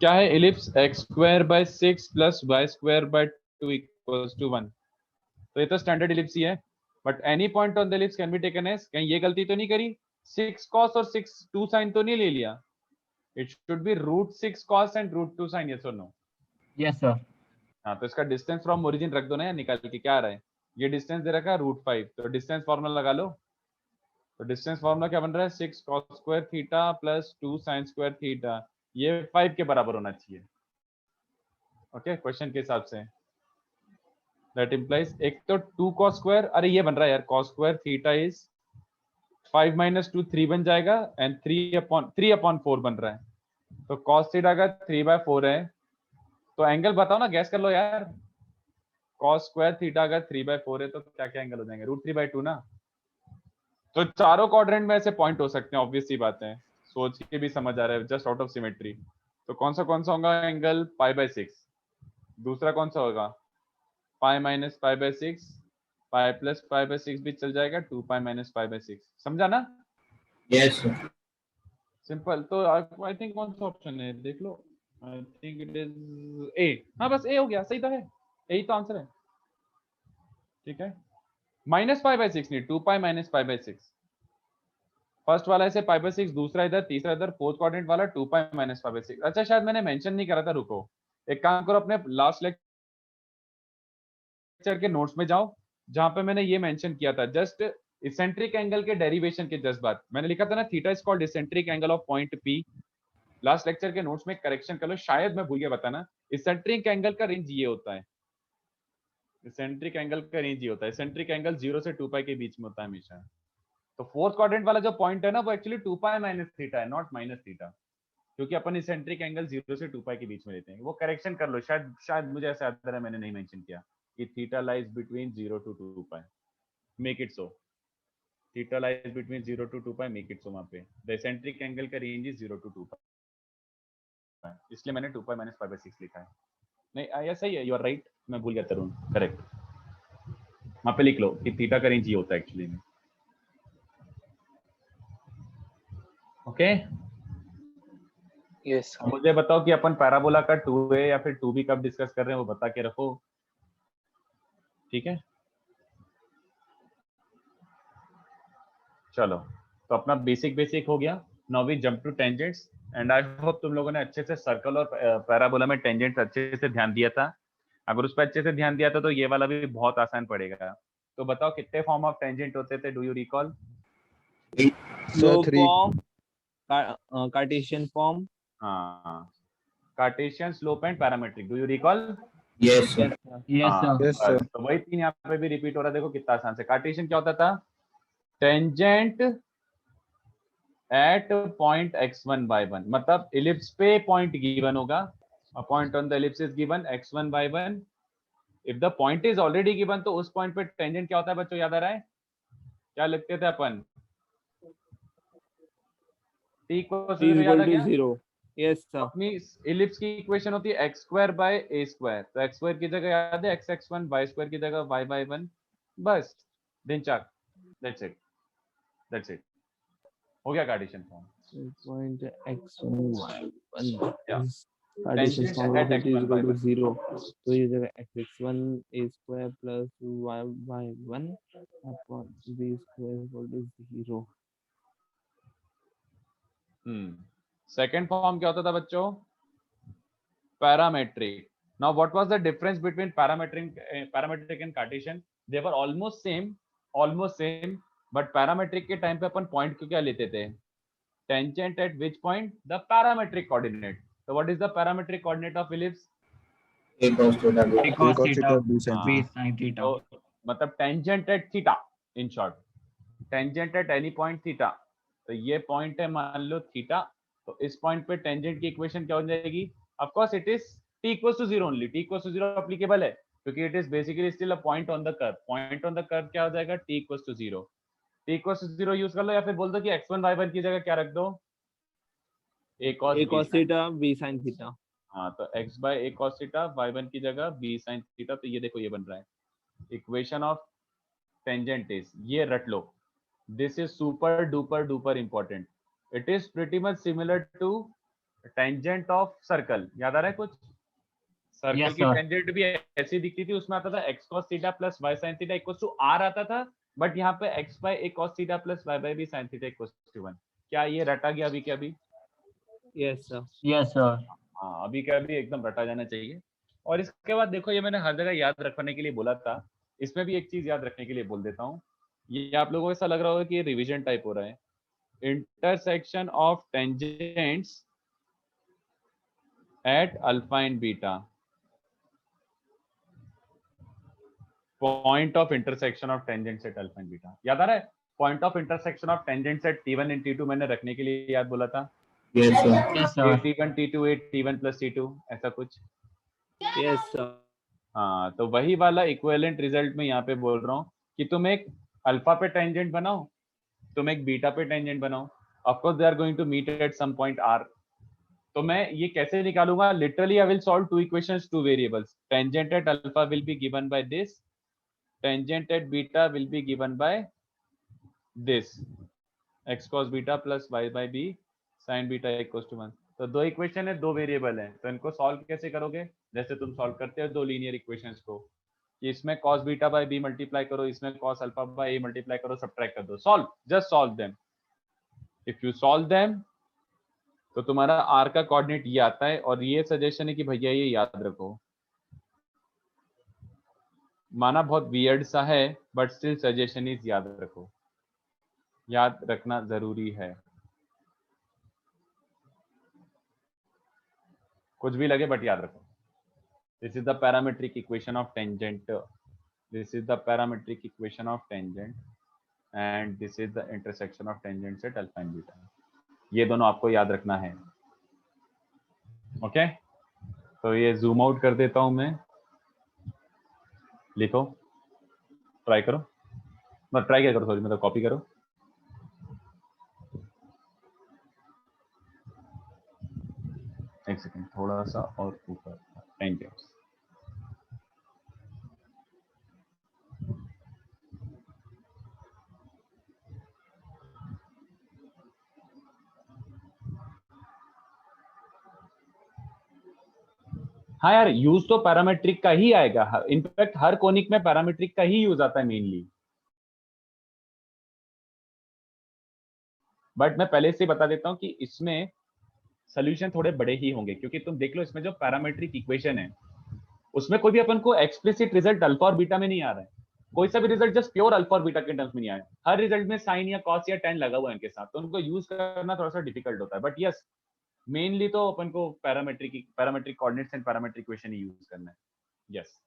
क्या है। Ellipse x square by 6 plus y square by 2 equals to 1, तो ये तो स्टैंडर्ड इलिप्स ही है, but any point on the ellipse can be taken as, कहीं ये गलती तो नहीं करी, 6 cos और 6 2 sin तो नहीं ले लिया, it should be √6 cos and √2 sin, yes और नो? Yes, sir. हाँ, तो इसका डिस्टेंस फ्रॉम ओरिजिन रख दो ना, या निकाल के क्या आ रहा है, ये डिस्टेंस दे रखा है √5, तो डिस्टेंस फॉर्मूला लगा लो। तो डिस्टेंस फॉर्मूला क्या बन रहा है, 6 cos square theta plus 2 sin square theta, ये 5 के बराबर होना चाहिए। ओके, क्वेश्चन के हिसाब से दैट इंप्लाइज, एक तो 2 cos स्क्वायर, अरे ये बन रहा है यार, cos स्क्वायर थीटा इज 5 - 2 3 बन जाएगा, एंड 3/4 बन रहा है, तो cos थीटा का 3/4 है, तो एंगल बताओ ना, गैस कर लो यार। cos स्क्वायर थीटा अगर 3/4 है तो क्या क्या एंगल हो जाएंगे, √3/2 ना। तो चारों क्वाड्रेंट में ऐसे पॉइंट हो सकते हैं, ऑब्वियस सी बात है, सोच के भी समझ आ रहा है, जस्ट आउट ऑफ सिमेट्री। तो कौन सा होगा एंगल, π/6, दूसरा कौन सा होगा, π - π/6, π + π/6 भी चल जाएगा, 2π - π/6, समझा ना? Yes, sir. सिंपल। तो आई थिंक कौन सा ऑप्शन है देख लो, I think it is A, हाँ बस ए हो गया, सही तो है, यही तो आंसर है, ठीक है। -π/6 नहीं, 2π - π/6, फर्स्ट वाला ऐसे π/6, दूसरा इधर, तीसरा इधर, फोर्थ क्वाड्रेंट वाला 2π - π/6। अच्छा शायद मैंने मेंशन नहीं करा था, रुको एक काम करो, अपने लास्ट लेक्चर के नोट्स में जाओ, जहां पे मैंने ये मेंशन किया था, जस्ट इसेंट्रिक एंगल के डेरिवेशन के जस्ट बाद मैंने लिखा था ना, theta is called eccentric angle of point P. Last lecture के नोट्स में करेक्शन कर लो, शायद मैं भूल गया बताना, इसेंट्रिक एंगल का रेंज ये होता है, इसेंट्रिक एंगल का रेंज ये होता है, इसेंट्रिक एंगल 0 से 2π के बीच में होता है हमेशा। तो फोर्थ क्वाड्रेंट वाला जो पॉइंट है ना, वो एक्चुअली 2π - थीटा है, नॉट माइनस थीटा, क्योंकि अपन इसेंट्रिक एंगल 0 से 2π के बीच में लेते हैं। वो करेक्शन कर लो, शायद मुझे ऐसा याद है, मैंने नहीं मेंशन किया कि theta lies between 0 to 2π, make it so, theta lies between 0 to 2π, make it so, वहां पे द इसेंट्रिक एंगल का रेंज इज 0 to 2π, इसलिए मैंने 2π - π/6 लिखा है। नहीं ऐसा सही है, यू आर राइट, मैं भूल गया तरुण, करेक्ट, वहां पे लिख लो कि थीटा का रेंज ये होता है एक्चुअली में। ओके, यस मुझे बताओ कि अपन पैराबोला का 2a या फिर 2b कब डिस्कस कर रहे हैं, वो बता के रखो, ठीक है। चलो, तो अपना बेसिक हो गया, now we jump to tangents, and I hope तुम लोगों ने अच्छे से सर्कल और पैराबोला में टेंजेंट्स अच्छे से ध्यान दिया था। अगर उस पर अच्छे से ध्यान दिया था तो ये वाला भी बहुत आसान पड़ेगा। तो बताओ कितने फॉर्म ऑफ टेंजेंट होते थे, do you recall? Slope form, Cartesian form. हाँ, Cartesian, slope and parametric, do you recall? Yes, sir. Yes, sir. Yes, sir. तो वही तीन यहाँ पे भी रिपीट हो रहा है, देखो कितना आसान से। कार्टेशियन क्या होता था, tangent at point x1 by 1, मतलब इलिप्स पे पॉइंट गिवन होगा, a point on the ellipse is given x1 by 1, if the point is already given, तो उस पॉइंट पे टेंजेंट क्या होता है बच्चों, याद आ रहा है क्या लिखते थे अपन, t equals T is याद आ equal to गया? 0. Yes, sir. अपनी इलिप्स की इक्वेशन होती है x² by a², तो x² की जगह याद है x(x1), y² की जगह y/1, बस दिन चाक, दैट्स इट, हो गया Cartesian form. Point x1 y1 Yeah. is Cartesian Tangent form at of it is x1 equal to by 1. 0. तो ये जगह x1 a square plus y/1 upon b square equal to 0. Second form क्या होता था बच्चों, parametric. Now what was the difference between parametric and Cartesian? They were almost same, but parametric के time पे अपन पॉइंट को क्या लेते थे, tangent at which point, the parametric coordinate. तो what is the parametric coordinate of ellipse? A cos theta, B. A cos theta, b sin B sin theta. तो मतलब tangent at theta, in short tangent at any point theta. तो ये point है मान लो theta, तो इस point पे tangent की इक्वेशन क्या हो जाएगी, of course it is t equals to 0 only, t equals to 0 applicable है, क्योंकि it is basically still a point on the curve. Point on the curve क्या हो जाएगा, t equals to 0। t equals to 0 use कर लो, या फिर बोल दो कि x1 y1 की जगह क्या रख दो, a cos a b cos sin। theta b sin theta। हाँ, तो x by a cos theta, y1 की जगह b sin थीटा। तो ये देखो ये बन रहा है इक्वेशन ऑफ टेंजेंट इज, ये रट लो, this is super duper duper important. It is pretty much similar to tangent of circle. याद आ रहा है कुछ? सर्कल Yes, की sir. टेंजेंट भी ऐसी दिखती थी, उसमें आता था x cos theta plus y sin theta equals to r आता था, बट यहाँ पे x by a cos theta plus y by b sin theta equals to 1। क्या ये रटा गया अभी के अभी? yes sir। Yes, sir. हाँ, अभी का अभी एकदम रटा जाना चाहिए। और इसके बाद देखो, ये मैंने हर जगह याद रखने के लिए बोला था, इसमें भी एक चीज याद रखने के लिए बोल देता हूँ। ये आप लोगों को ऐसा लग रहा होगा कि ये रिवीजन टाइप हो रहा है। Intersection of tangents at alpha and beta, point of intersection of tangents at alpha and beta. याद आ रहा है? Point of intersection of tangents at t1 and t2 मैंने रखने के लिए याद बोला था। Yes, sir. Yes, sir. t1 t2 t1 plus t2 ऐसा कुछ। yes sir। हाँ, तो वही वाला इक्विवेलेंट रिजल्ट में यहाँ पे बोल रहा हूँ कि तुम एक अल्फा पे टेंजेंट बनाओ, तुम एक बीटा पे टेंजेंट बनाओ, of course they are going to meet at some point r। तो मैं ये कैसे निकालूंगा? Literally I will solve two equations, two variables. Tangent at alpha will be given by this, tangent at beta will be given by this, x cos beta plus y by b sin beta equals to 1। तो दो equation है, दो variable है, तो इनको solve कैसे करोगे? जैसे तुम सॉल्व करते हो दो लीनियर इक्वेशंस को, कि इसमें cos beta by b multiply करो, इसमें cos alpha by a multiply करो, सब्ट्रैक्ट कर दो, solve, just solve them. If you solve them तो तुम्हारा r का कोऑर्डिनेट ये आता है। और ये सजेशन है कि भैया ये याद रखो, माना बहुत वियर्ड सा है, बट स्टिल सजेशन इज याद रखो, याद रखना जरूरी है। कुछ भी लगे बट याद रखो। This is the parametric equation of tangent, this is the parametric equation of tangent and this is the intersection of tangents at alpha and beta. ये दोनों आपको याद रखना है। ओके, तो ये जूम आउट कर देता हूं मैं, लिखो, ट्राई करो, मतलब ट्राई क्या करो, सॉरी, मतलब कॉपी करो। एक सेकंड, थोड़ा सा और ऊपर, टेंजेंट्स। हाँ यार, यूज तो पैरामेट्रिक का ही आएगा, इनफैक्ट हर कोनिक में पैरामेट्रिक का ही यूज आता है मेनली। बट मैं पहले से ही बता देता हूं कि इसमें सोल्यूशन थोड़े बड़े ही होंगे, क्योंकि तुम देख लो इसमें जो पैरामेट्रिक इक्वेशन है उसमें कोई भी अपन को एक्सप्लिसिट रिजल्ट अल्फा और बीटा में नहीं आ रहा है, कोई सा भी रिजल्ट जस्ट प्योर अल्फा और बीटा के टर्म्स में नहीं आया। हर रिजल्ट में साइन या कॉस या टेन लगा हुआ है इनके साथ, तो उनको यूज करना थोड़ा सा डिफिकल्ट होता है। बट यस, मेनली तो अपन को parametric coordinates and parametric equation he use करना है। Yes,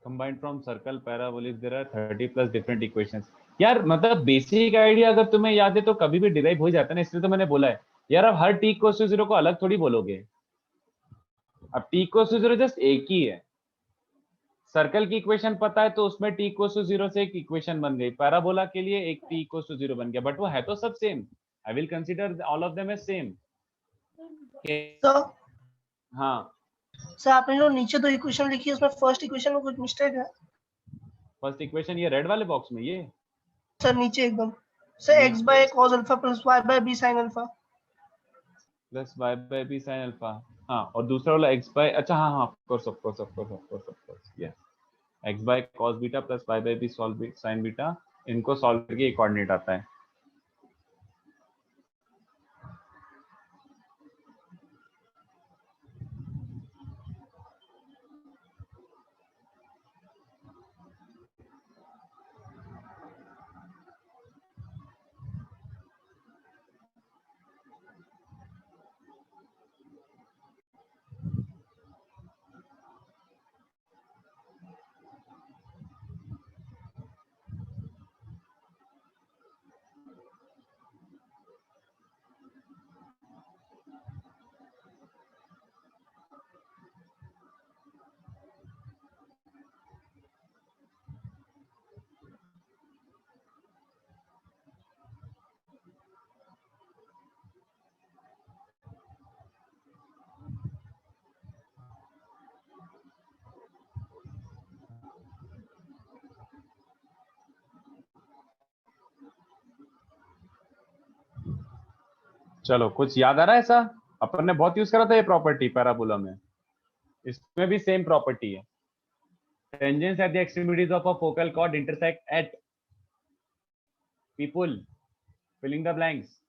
combined from circle parabolic there are 30 plus different equations। यार मतलब बेसिक आइडिया अगर तुम्हें याद है तो कभी भी डिराइव हो जाता है ना, इसलिए तो मैंने बोला है यार। अब हर t इक्वल्स टू 0 को अलग थोड़ी बोलोगे, अब t इक्वल्स टू 0 जस्ट एक ही है। सर्कल की इक्वेशन पता है तो उसमें t इक्वल्स टू 0 से एक इक्वेशन बन गई, पैराबोला के लिए एक t इक्वल्स टू 0 बन गया, बट वो है तो सब same, I will consider all of them as same. Sir हाँ सर आपने जो नीचे 2 इक्वेशन लिखी है उसमें फर्स्ट इक्वेशन में कुछ मिस्टेक है फर्स्ट इक्वेशन ये रेड वाले बॉक्स में, ये सर नीचे एकदम sir x by cos alpha plus y by b sin alpha plus y by b sin alpha, हाँ, और दूसरा वाला x by, अच्छा हाँ हाँ, of course yes, x by cos beta plus y by b sin beta, इनको solve करके एक कोऑर्डिनेट आता है। चलो कुछ याद आ रहा है ऐसा? अपन ने बहुत यूज करा था ये प्रॉपर्टी पैराबोला में, इसमें भी सेम प्रॉपर्टी है। Tangents at the extremities of a focal chord intersect at, people filling the blanks,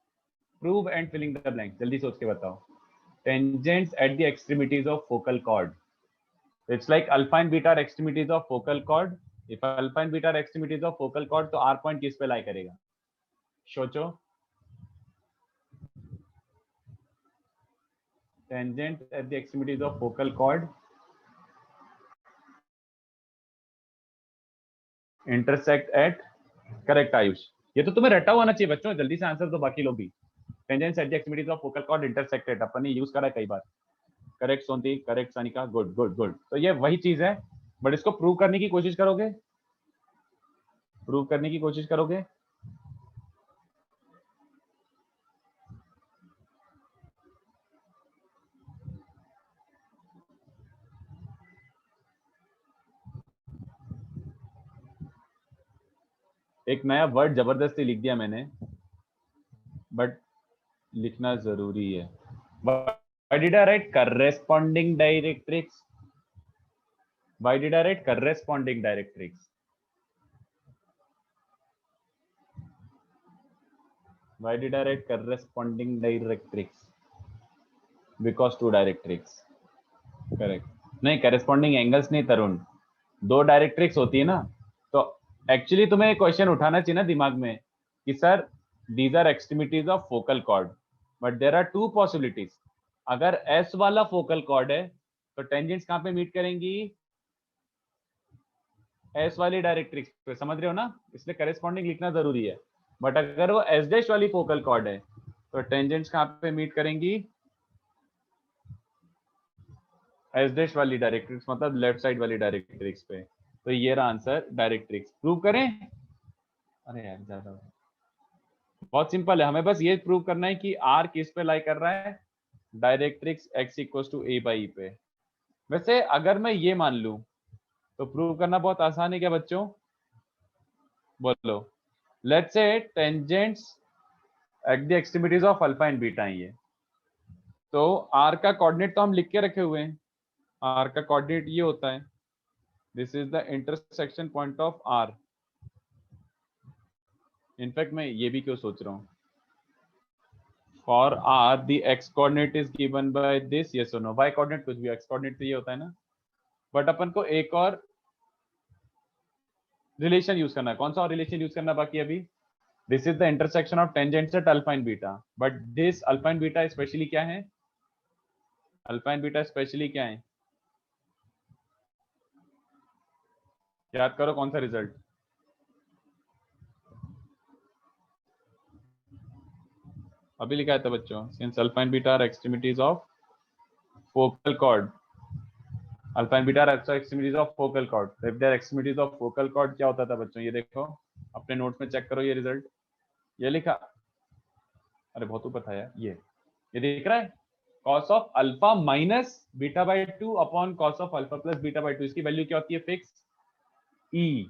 prove and filling the blanks, जल्दी सोच के बताओ। Tangents at the extremities of focal chord, it's like alpha and beta extremities of focal chord. If alpha and beta extremities of focal chord, तो r point किस पे लाई करेगा? सोचो। Tangent at the extremities of focal cord intersect at, correct Ayush, ये तो तुम्हें रटा होना चाहिए बच्चों, जल्दी से आंसर दो बाकी लोग भी। Tangents at the extremities of focal cord intersect at, अपन ने यूज करा है कई बार। Correct Sonti, correct Sanika, good good good. तो ये वही चीज है, बट इसको प्रूव करने की कोशिश करोगे, प्रूव करने की कोशिश करोगे। एक नया वर्ड जबरदस्ती लिख दिया मैंने, बट लिखना जरूरी है। Why did I write corresponding directrix? Why did I write corresponding directrix? Why did I write corresponding directrix? Because two directrix. Correct. नहीं, corresponding angles नहीं तरुण, दो डायरेक्ट्रिक्स होती है ना। तो एक्चुअली तुम्हें क्वेश्चन उठाना चाहिए ना दिमाग में कि sir these are extremities of focal chord, but there are two possibilities. अगर एस वाला फोकल कॉर्ड है तो टेंजेंट्स कहां पे मीट करेंगी? एस वाली डायरेक्ट्रिक्स पे, समझ रहे हो ना? इसलिए करेस्पॉन्डिंग लिखना जरूरी है। बट अगर वो एस डैश वाली फोकल कॉर्ड है तो टेंजेंट्स कहां पे मीट करेंगी? एस डैश वाली डायरेक्ट्रिक्स, मतलब लेफ्ट साइड वाली डायरेक्ट्रिक्स पे। तो ये रहा आंसर, डायरेक्ट्रिक्स। प्रूव करें? अरे यार ज्यादा बहुत सिंपल है, हमें बस ये प्रूव करना है कि आर किस पे लाई कर रहा है? Directrix x equal to a by पे। वैसे अगर मैं ये मान लूं तो प्रूव करना बहुत आसान है क्या बच्चों? बोलो। Let's say tangents at the extremities of alpha and beta है ये, तो r का कोऑर्डिनेट तो हम लिख के रखे हुए हैं। r का कोऑर्डिनेट ये होता है, this is the intersection point of r। In fact मैं ये भी क्यों सोच रहा हूँ, for r the x coordinate is given by this, yes or no? y coordinate कुछ भी, x coordinate तो ये होता है ना। बट अपन को एक और रिलेशन यूज करना है। कौन सा और रिलेशन यूज करना बाकी अभी? This is the intersection of tangents at alpha and beta. But this alpha and beta specially क्या है? अल्फा एंड बीटा स्पेशली क्या है? याद करो कौन सा रिजल्ट? अभी लिखा था बच्चों, since alpha and beta are extremities of focal chord, alpha and beta are extremities of focal chord. If they are extremities of focal chord, क्या होता था बच्चों? ये देखो अपने नोट्स में चेक करो, ये रिजल्ट ये लिखा, अरे बहुत ऊपर था यार, ये दिख रहा है, cos of alpha minus beta by 2 upon cos of alpha plus beta by 2, इसकी वैल्यू क्या होती है फिक्स e।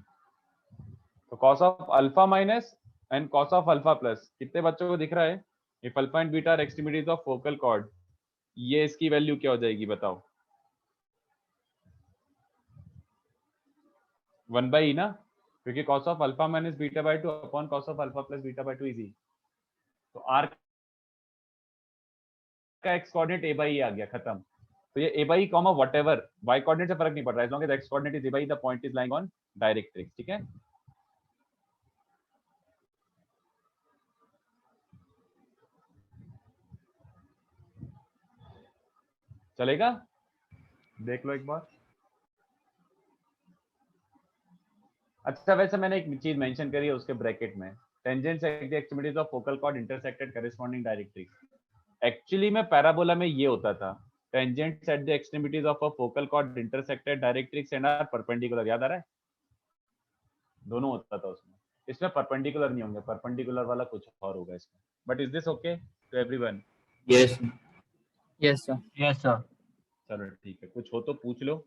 तो cos of alpha minus and cos of alpha plus, कितने बच्चों को दिख रहा है, if alpha and beta are extremities of focal chord, ये इसकी वैल्यू क्या हो जाएगी बताओ, 1/e ना, क्योंकि cos of alpha minus beta by 2 upon cos of alpha plus beta by 2 is e। तो r का x coordinate a by e आ गया, खत्म। तो ये a by comma whatever y coordinate से फर्क नहीं पड़ रहा है, as long as x coordinate is a by the point is lying on directrix, ठीक है। चलेगा, देख लो एक बार। अच्छा वैसे मैंने एक चीज मेंशन करी है उसके ब्रैकेट में, tangents at the extremities of focal chord intersected corresponding directrix. Actually में पैराबोला में ये होता था, tangents at the extremities of a focal chord intersected directrix and are perpendicular, याद आ रहा है, दोनों होता था उसमें। इसमें परपेंडिकुलर नहीं होंगे, परपेंडिकुलर वाला कुछ और होगा इसमें। But is this okay to everyone? Yes. Yes, sir. Yes, sir. चलो ठीक है, कुछ हो तो पूछ लो।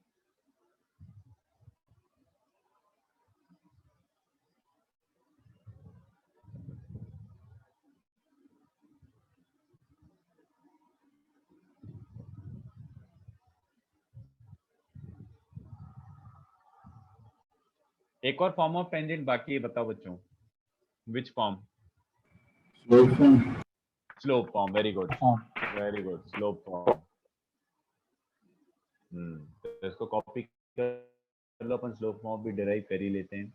एक और फॉर्म ऑफ टेंजेंट बाकी है, बताओ बच्चों, which form? Slope form. Slope form, very good Form. Very good, slope form. तो इसको कॉपी कर लो, अपन स्लोप फॉर्म भी डिराइव कर ही लेते हैं।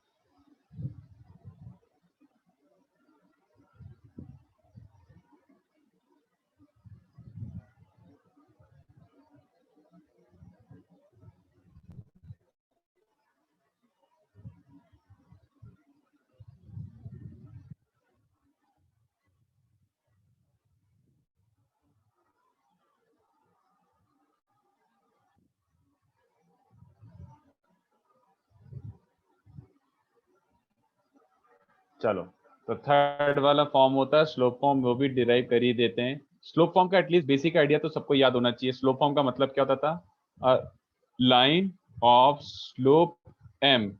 चलो, तो थर्ड वाला फॉर्म होता है स्लोप फॉर्म, वो भी डिराइव कर ही देते हैं। स्लोप फॉर्म का एटलीस्ट बेसिक आइडिया तो सबको याद होना चाहिए। स्लोप फॉर्म का मतलब क्या होता था, line of slope m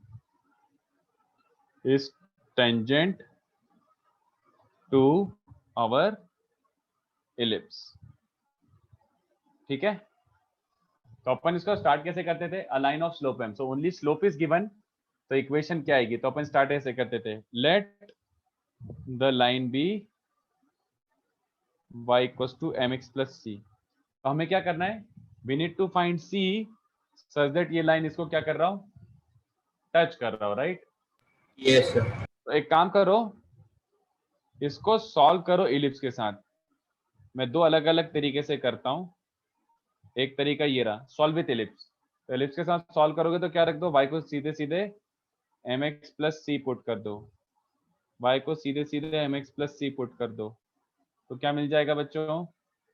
is tangent to our ellipse, ठीक है। तो अपन इसको स्टार्ट कैसे करते थे, a line of slope m, so only slope is given, तो इक्वेशन क्या आएगी, तो अपन स्टार्ट ऐसे करते थे, let the line be y equals to mx plus c। तो हमें क्या करना है, we need to find c such that ये लाइन इसको क्या कर रहा हूं, टच कर रहा हूं, राइट। Yes, sir. तो एक काम करो, इसको सॉल्व करो इलिप्स के साथ। मैं दो अलग अलग तरीके से करता हूं, एक तरीका ये रहा, सॉल्व विथ इलिप्स। तो इलिप्स के साथ सॉल्व करोगे तो क्या रख दो, y को सीधे सीधे mx प्लस c पुट कर दो, y को सीधे सीधे mx प्लस c पुट कर दो, तो क्या मिल जाएगा बच्चों,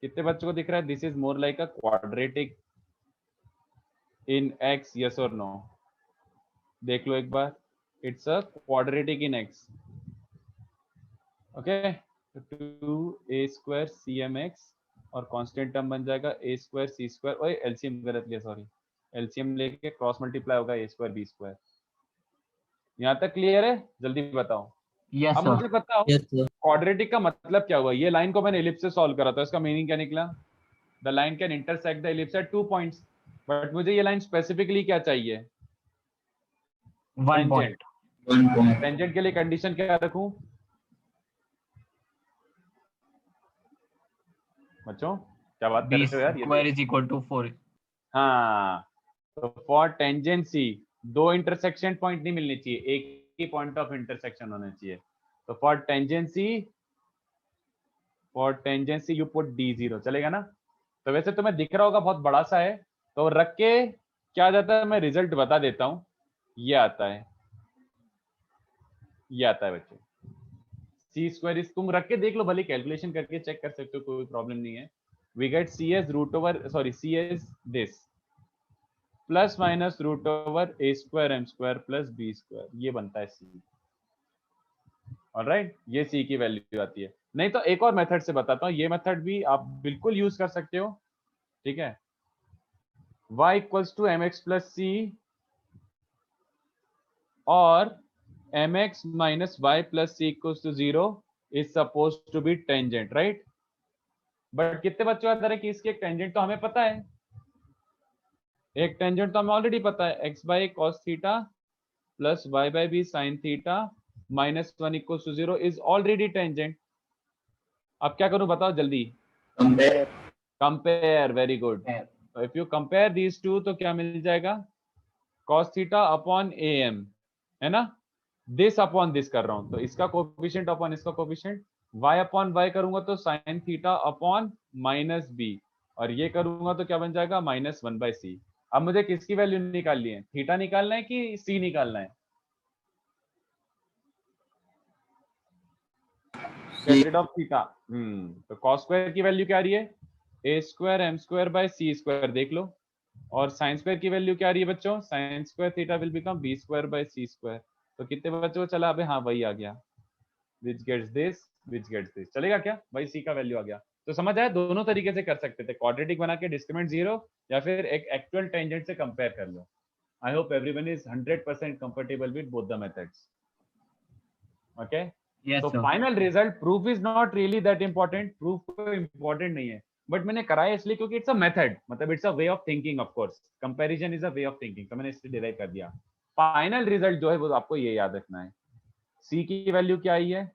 कितने बच्चों को दिख रहा है, this is more like a quadratic in x, yes और नो, देख लो एक बार, it's a quadratic in x, okay. 2a² cmx और कांस्टेंट टर्म बन जाएगा a² c², ओए एलसीएम गलत लिया, सॉरी, एलसीएम लेके क्रॉस मल्टीप्लाई होगा a² b²। यहाँ तक क्लियर है, जल्दी बताओ। Yes, अब sir. मुझे बताओ Yes, sir. क्वाड्रेटिक का मतलब क्या हुआ, ये लाइन को मैंने एलिप्स से सॉल्व करा था, इसका मीनिंग क्या निकला, the line can intersect the ellipse at 2 points, but मुझे ये लाइन स्पेसिफिकली क्या चाहिए, 1 point. 1 point. टेंजेंट के लिए कंडीशन क्या रखूं बच्चों, क्या बात कर B रहे हो यार, ये square is equal to 4. हाँ, तो फॉर टेंजेंसी दो इंटरसेक्शन पॉइंट नहीं मिलनी चाहिए, एक ही पॉइंट ऑफ इंटरसेक्शन होना चाहिए। तो for tangency you put D0, चलेगा ना। तो वैसे तुम्हें दिख रहा होगा बहुत बड़ा सा है, तो रख के क्या जाता है, मैं रिजल्ट बता देता हूं, ये आता है, ये आता है बच्चों, c² इज, तुम रख के देख लो, भले कैलकुलेशन करके चेक कर सकते हो, कोई प्रॉब्लम नहीं है। We get c as root over, sorry c as this plus minus root over a² m² plus b², ये बनता है c, ऑलराइट, ये c की वैल्यू आती है। नहीं तो एक और मेथड से बताता हूँ, ये मेथड भी आप बिल्कुल यूज कर सकते हो, ठीक है। y equals to mx plus c और mx minus y plus c equals to 0 is suppose to be tangent, right. But कितने बच्चों का तरह कि इसकी एक टेंजेंट तो हमें पता है, एक टेंजेंट तो हमें ऑलरेडी पता है, x by cos theta plus y by b sin theta minus 1 equals to 0 is already tangent. अब क्या करूं बताओ जल्दी? Compare. Compare, very good. If you compare these two तो क्या मिल जाएगा? cos थीटा अपॉन am, है ना, दिस अपॉन दिस कर रहा हूं तो इसका कोफिशिएंट अपॉन इसका कोफिशिएंट, y अपॉन y करूंगा तो sin theta upon minus b, और ये करूंगा तो क्या बन जाएगा? माइनस 1 बाई सी। अब मुझे किसकी वैल्यू निकालनी है? थीटा निकालना है कि c निकालना है? Get rid of theta. तो cos स्क्वायर की वैल्यू क्या आ रही है? a square m square by c square, देख लो। और sin स्क्वायर की वैल्यू क्या आ रही है बच्चों? sin square theta will become b square by c square. तो कितने बच्चों को चला? अबे हाँ वही आ गया, which gets this, which gets this। चलेगा क्या भाई? c का वैल्यू आ गया। तो समझ आया, दोनों तरीके से कर सकते थे, क्वाड्रेटिक बना के डिस्क्रिमिनेंट 0 या फिर एक एक्चुअल टेंजेंट से कंपेयर कर लो। I hope everyone is 100% comfortable with both the methods. Okay, Yes, so sir. Final result, proof is not really that important, proof कोई इंपॉर्टेंट नहीं है, बट मैंने कराया इसलिए क्योंकि इट्स अ मेथड, मतलब it's a way of thinking, of course comparison is a way of thinking, तो मैंने इसलिए डिराइव कर दिया। फाइनल रिजल्ट जो है वो आपको ये याद रखना है, सी की वैल्यू क्या आई है?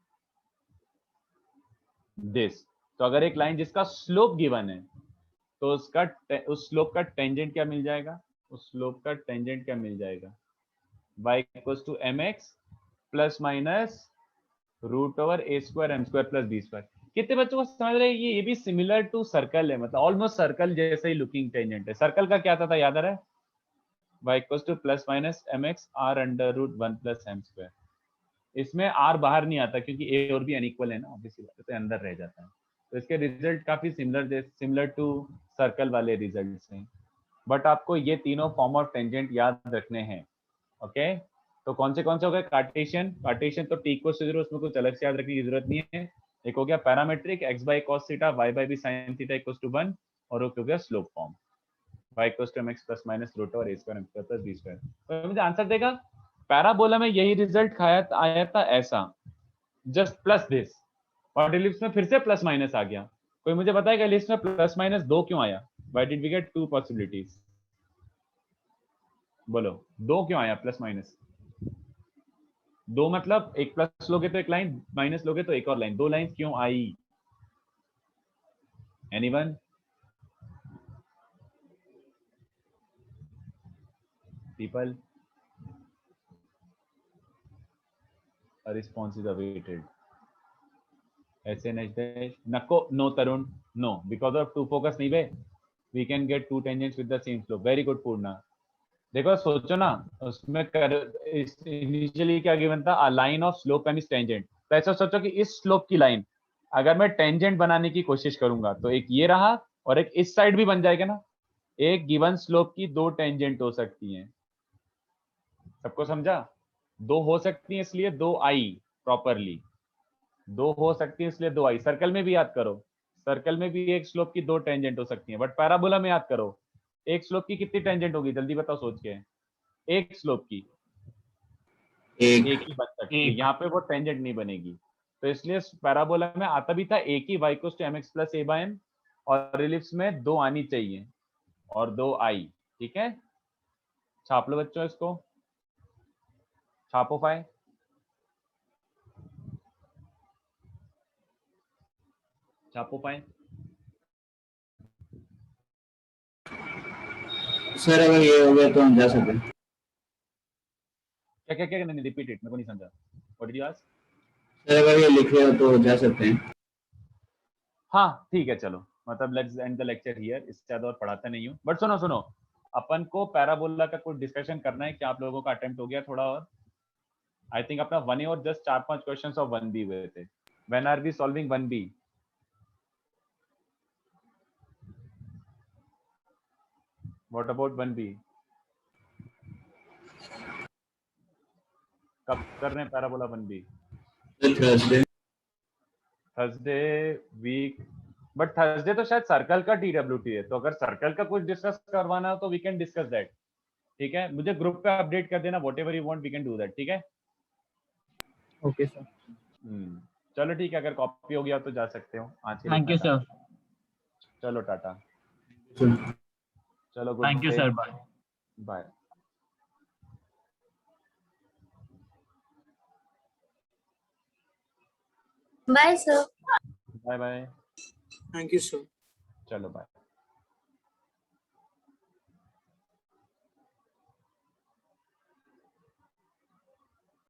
दिस। तो अगर एक लाइन जिसका स्लोप गिवन है तो उसका उस स्लोप का टेंजेंट क्या मिल जाएगा? उस स्लोप का टेंजेंट क्या मिल जाएगा? y equals to mx plus minus root over a square m square plus b square. कितने बच्चों को समझ रहे हैं? ये भी सिमिलर टू सर्कल है, मतलब ऑलमोस्ट सर्कल जैसे ही लुकिंग टेंजेंट है। सर्कल का क्या था याद आ रहा है? y equals to plus minus mx r under root 1 plus m square. इसमें r बाहर नहीं आता क्योंकि a और b अनइक्वल है ना, ऑब्वियसली बात है, तो अंदर रह जाता है। तो इसके रिजल्ट काफी सिमिलर टू सर्कल वाले रिजल्ट्स हैं, बट आपको ये तीनों फॉर्म ऑफ टेंजेंट याद रखने हैं। ओके, तो कौन से हो गए? कार्टेशियन, कार्टेशियन तो t इक्वल टू 0, उसमें कुछ अलग से याद रखने की जरूरत नहीं है। एक हो गया parametric, x by cos theta y by b sin theta equal to 1, और एक हो गया slope form, y equal to mx plus minus root over a square m square plus b square. तो मुझे आंसर देगा, पैराबोला में यही result आया था ऐसा, जस्ट प्लस दिस, और इलिप्स में फिर से प्लस माइनस आ गया। कोई मुझे बताएगा इलिप्स में प्लस माइनस 2 क्यों आया? Why did we get 2 possibilities? बोलो, 2 क्यों आया प्लस माइनस? 2 मतलब एक प्लस लोगे तो एक लाइन, माइनस लोगे तो एक और लाइन, 2 लाइन क्यों आई? Anyone? People, a response is awaited. SNH dash नको, no Tarun, no, because of 2 focus नहीं बे, we can get 2 tangents with the same slope. Very good पूर्णा। देखो सोचो ना, उसमें इनिशियली क्या गिवन था? a line of slope and its tangent। तो ऐसा सोचो कि इस स्लोप की लाइन अगर मैं टेंजेंट बनाने की कोशिश करूंगा तो एक ये रहा और एक इस साइड भी बन जाएगा ना। एक गिवन स्लोप की 2 टेंजेंट हो सकती हैं, सबको समझा? 2 हो सकती हैं, इसलिए 2 आई प्रॉपरली, 2 हो सकती है इसलिए 2 आई। सर्कल में भी याद करो, सर्कल में भी एक स्लोप की 2 टेंजेंट हो सकती है, बट पैराबोला में याद करो, एक स्लोप की कितनी टेंजेंट होगी? जल्दी बताओ सोच के। एक स्लोप की एक ही बन सकती है, यहाँ पे वो टेंजेंट नहीं बनेगी। तो इसलिए पैराबोला में आता भी था एक ही, y equals to mx plus a by m, और इलिप्स में 2 आनी चाहिए और 2 आई। ठीक है, छाप लो बच्चों, इसको छापो फाई। छापो पाए सर अगर ये हो गया तो हम जा सकते हैं। क्या क्या क्या? नहीं, रिपीट इट, मेरे को नहीं समझा। What did you ask? Sir अगर ये लिखे हो तो जा सकते हैं। हाँ ठीक है, चलो, मतलब let's end the lecture here, इससे ज्यादा और पढ़ाता नहीं हूँ। बट सुनो सुनो, अपन को पैराबोला का कुछ डिस्कशन करना है। क्या आप लोगों का अटेम्प्ट हो गया थोड़ा और? आई थिंक अपना 1A और जस्ट 4-5 क्वेश्चंस ऑफ 1B हुए थे। When are we solving 1B? What about 1B? कब कर रहे हैं parabola 1B? Thursday. Thursday week, but Thursday तो शायद सर्कल का TWT है, तो अगर सर्कल का कुछ डिस्कस करवाना हो तो वी कैन डिस्कस दैट। ठीक है, मुझे ग्रुप पे अपडेट कर देना, whatever you want we can do that. ठीक है, Okay, sir. चलो ठीक है, अगर कॉपी हो गया तो जा सकते हो। आज के लिए Thank you, टाटा। sir. चलो टाटा, sir. चलो good Thank you, sir. Bye. Bye. Bye, sir. Bye bye, Thank you, sir. चलो बाय।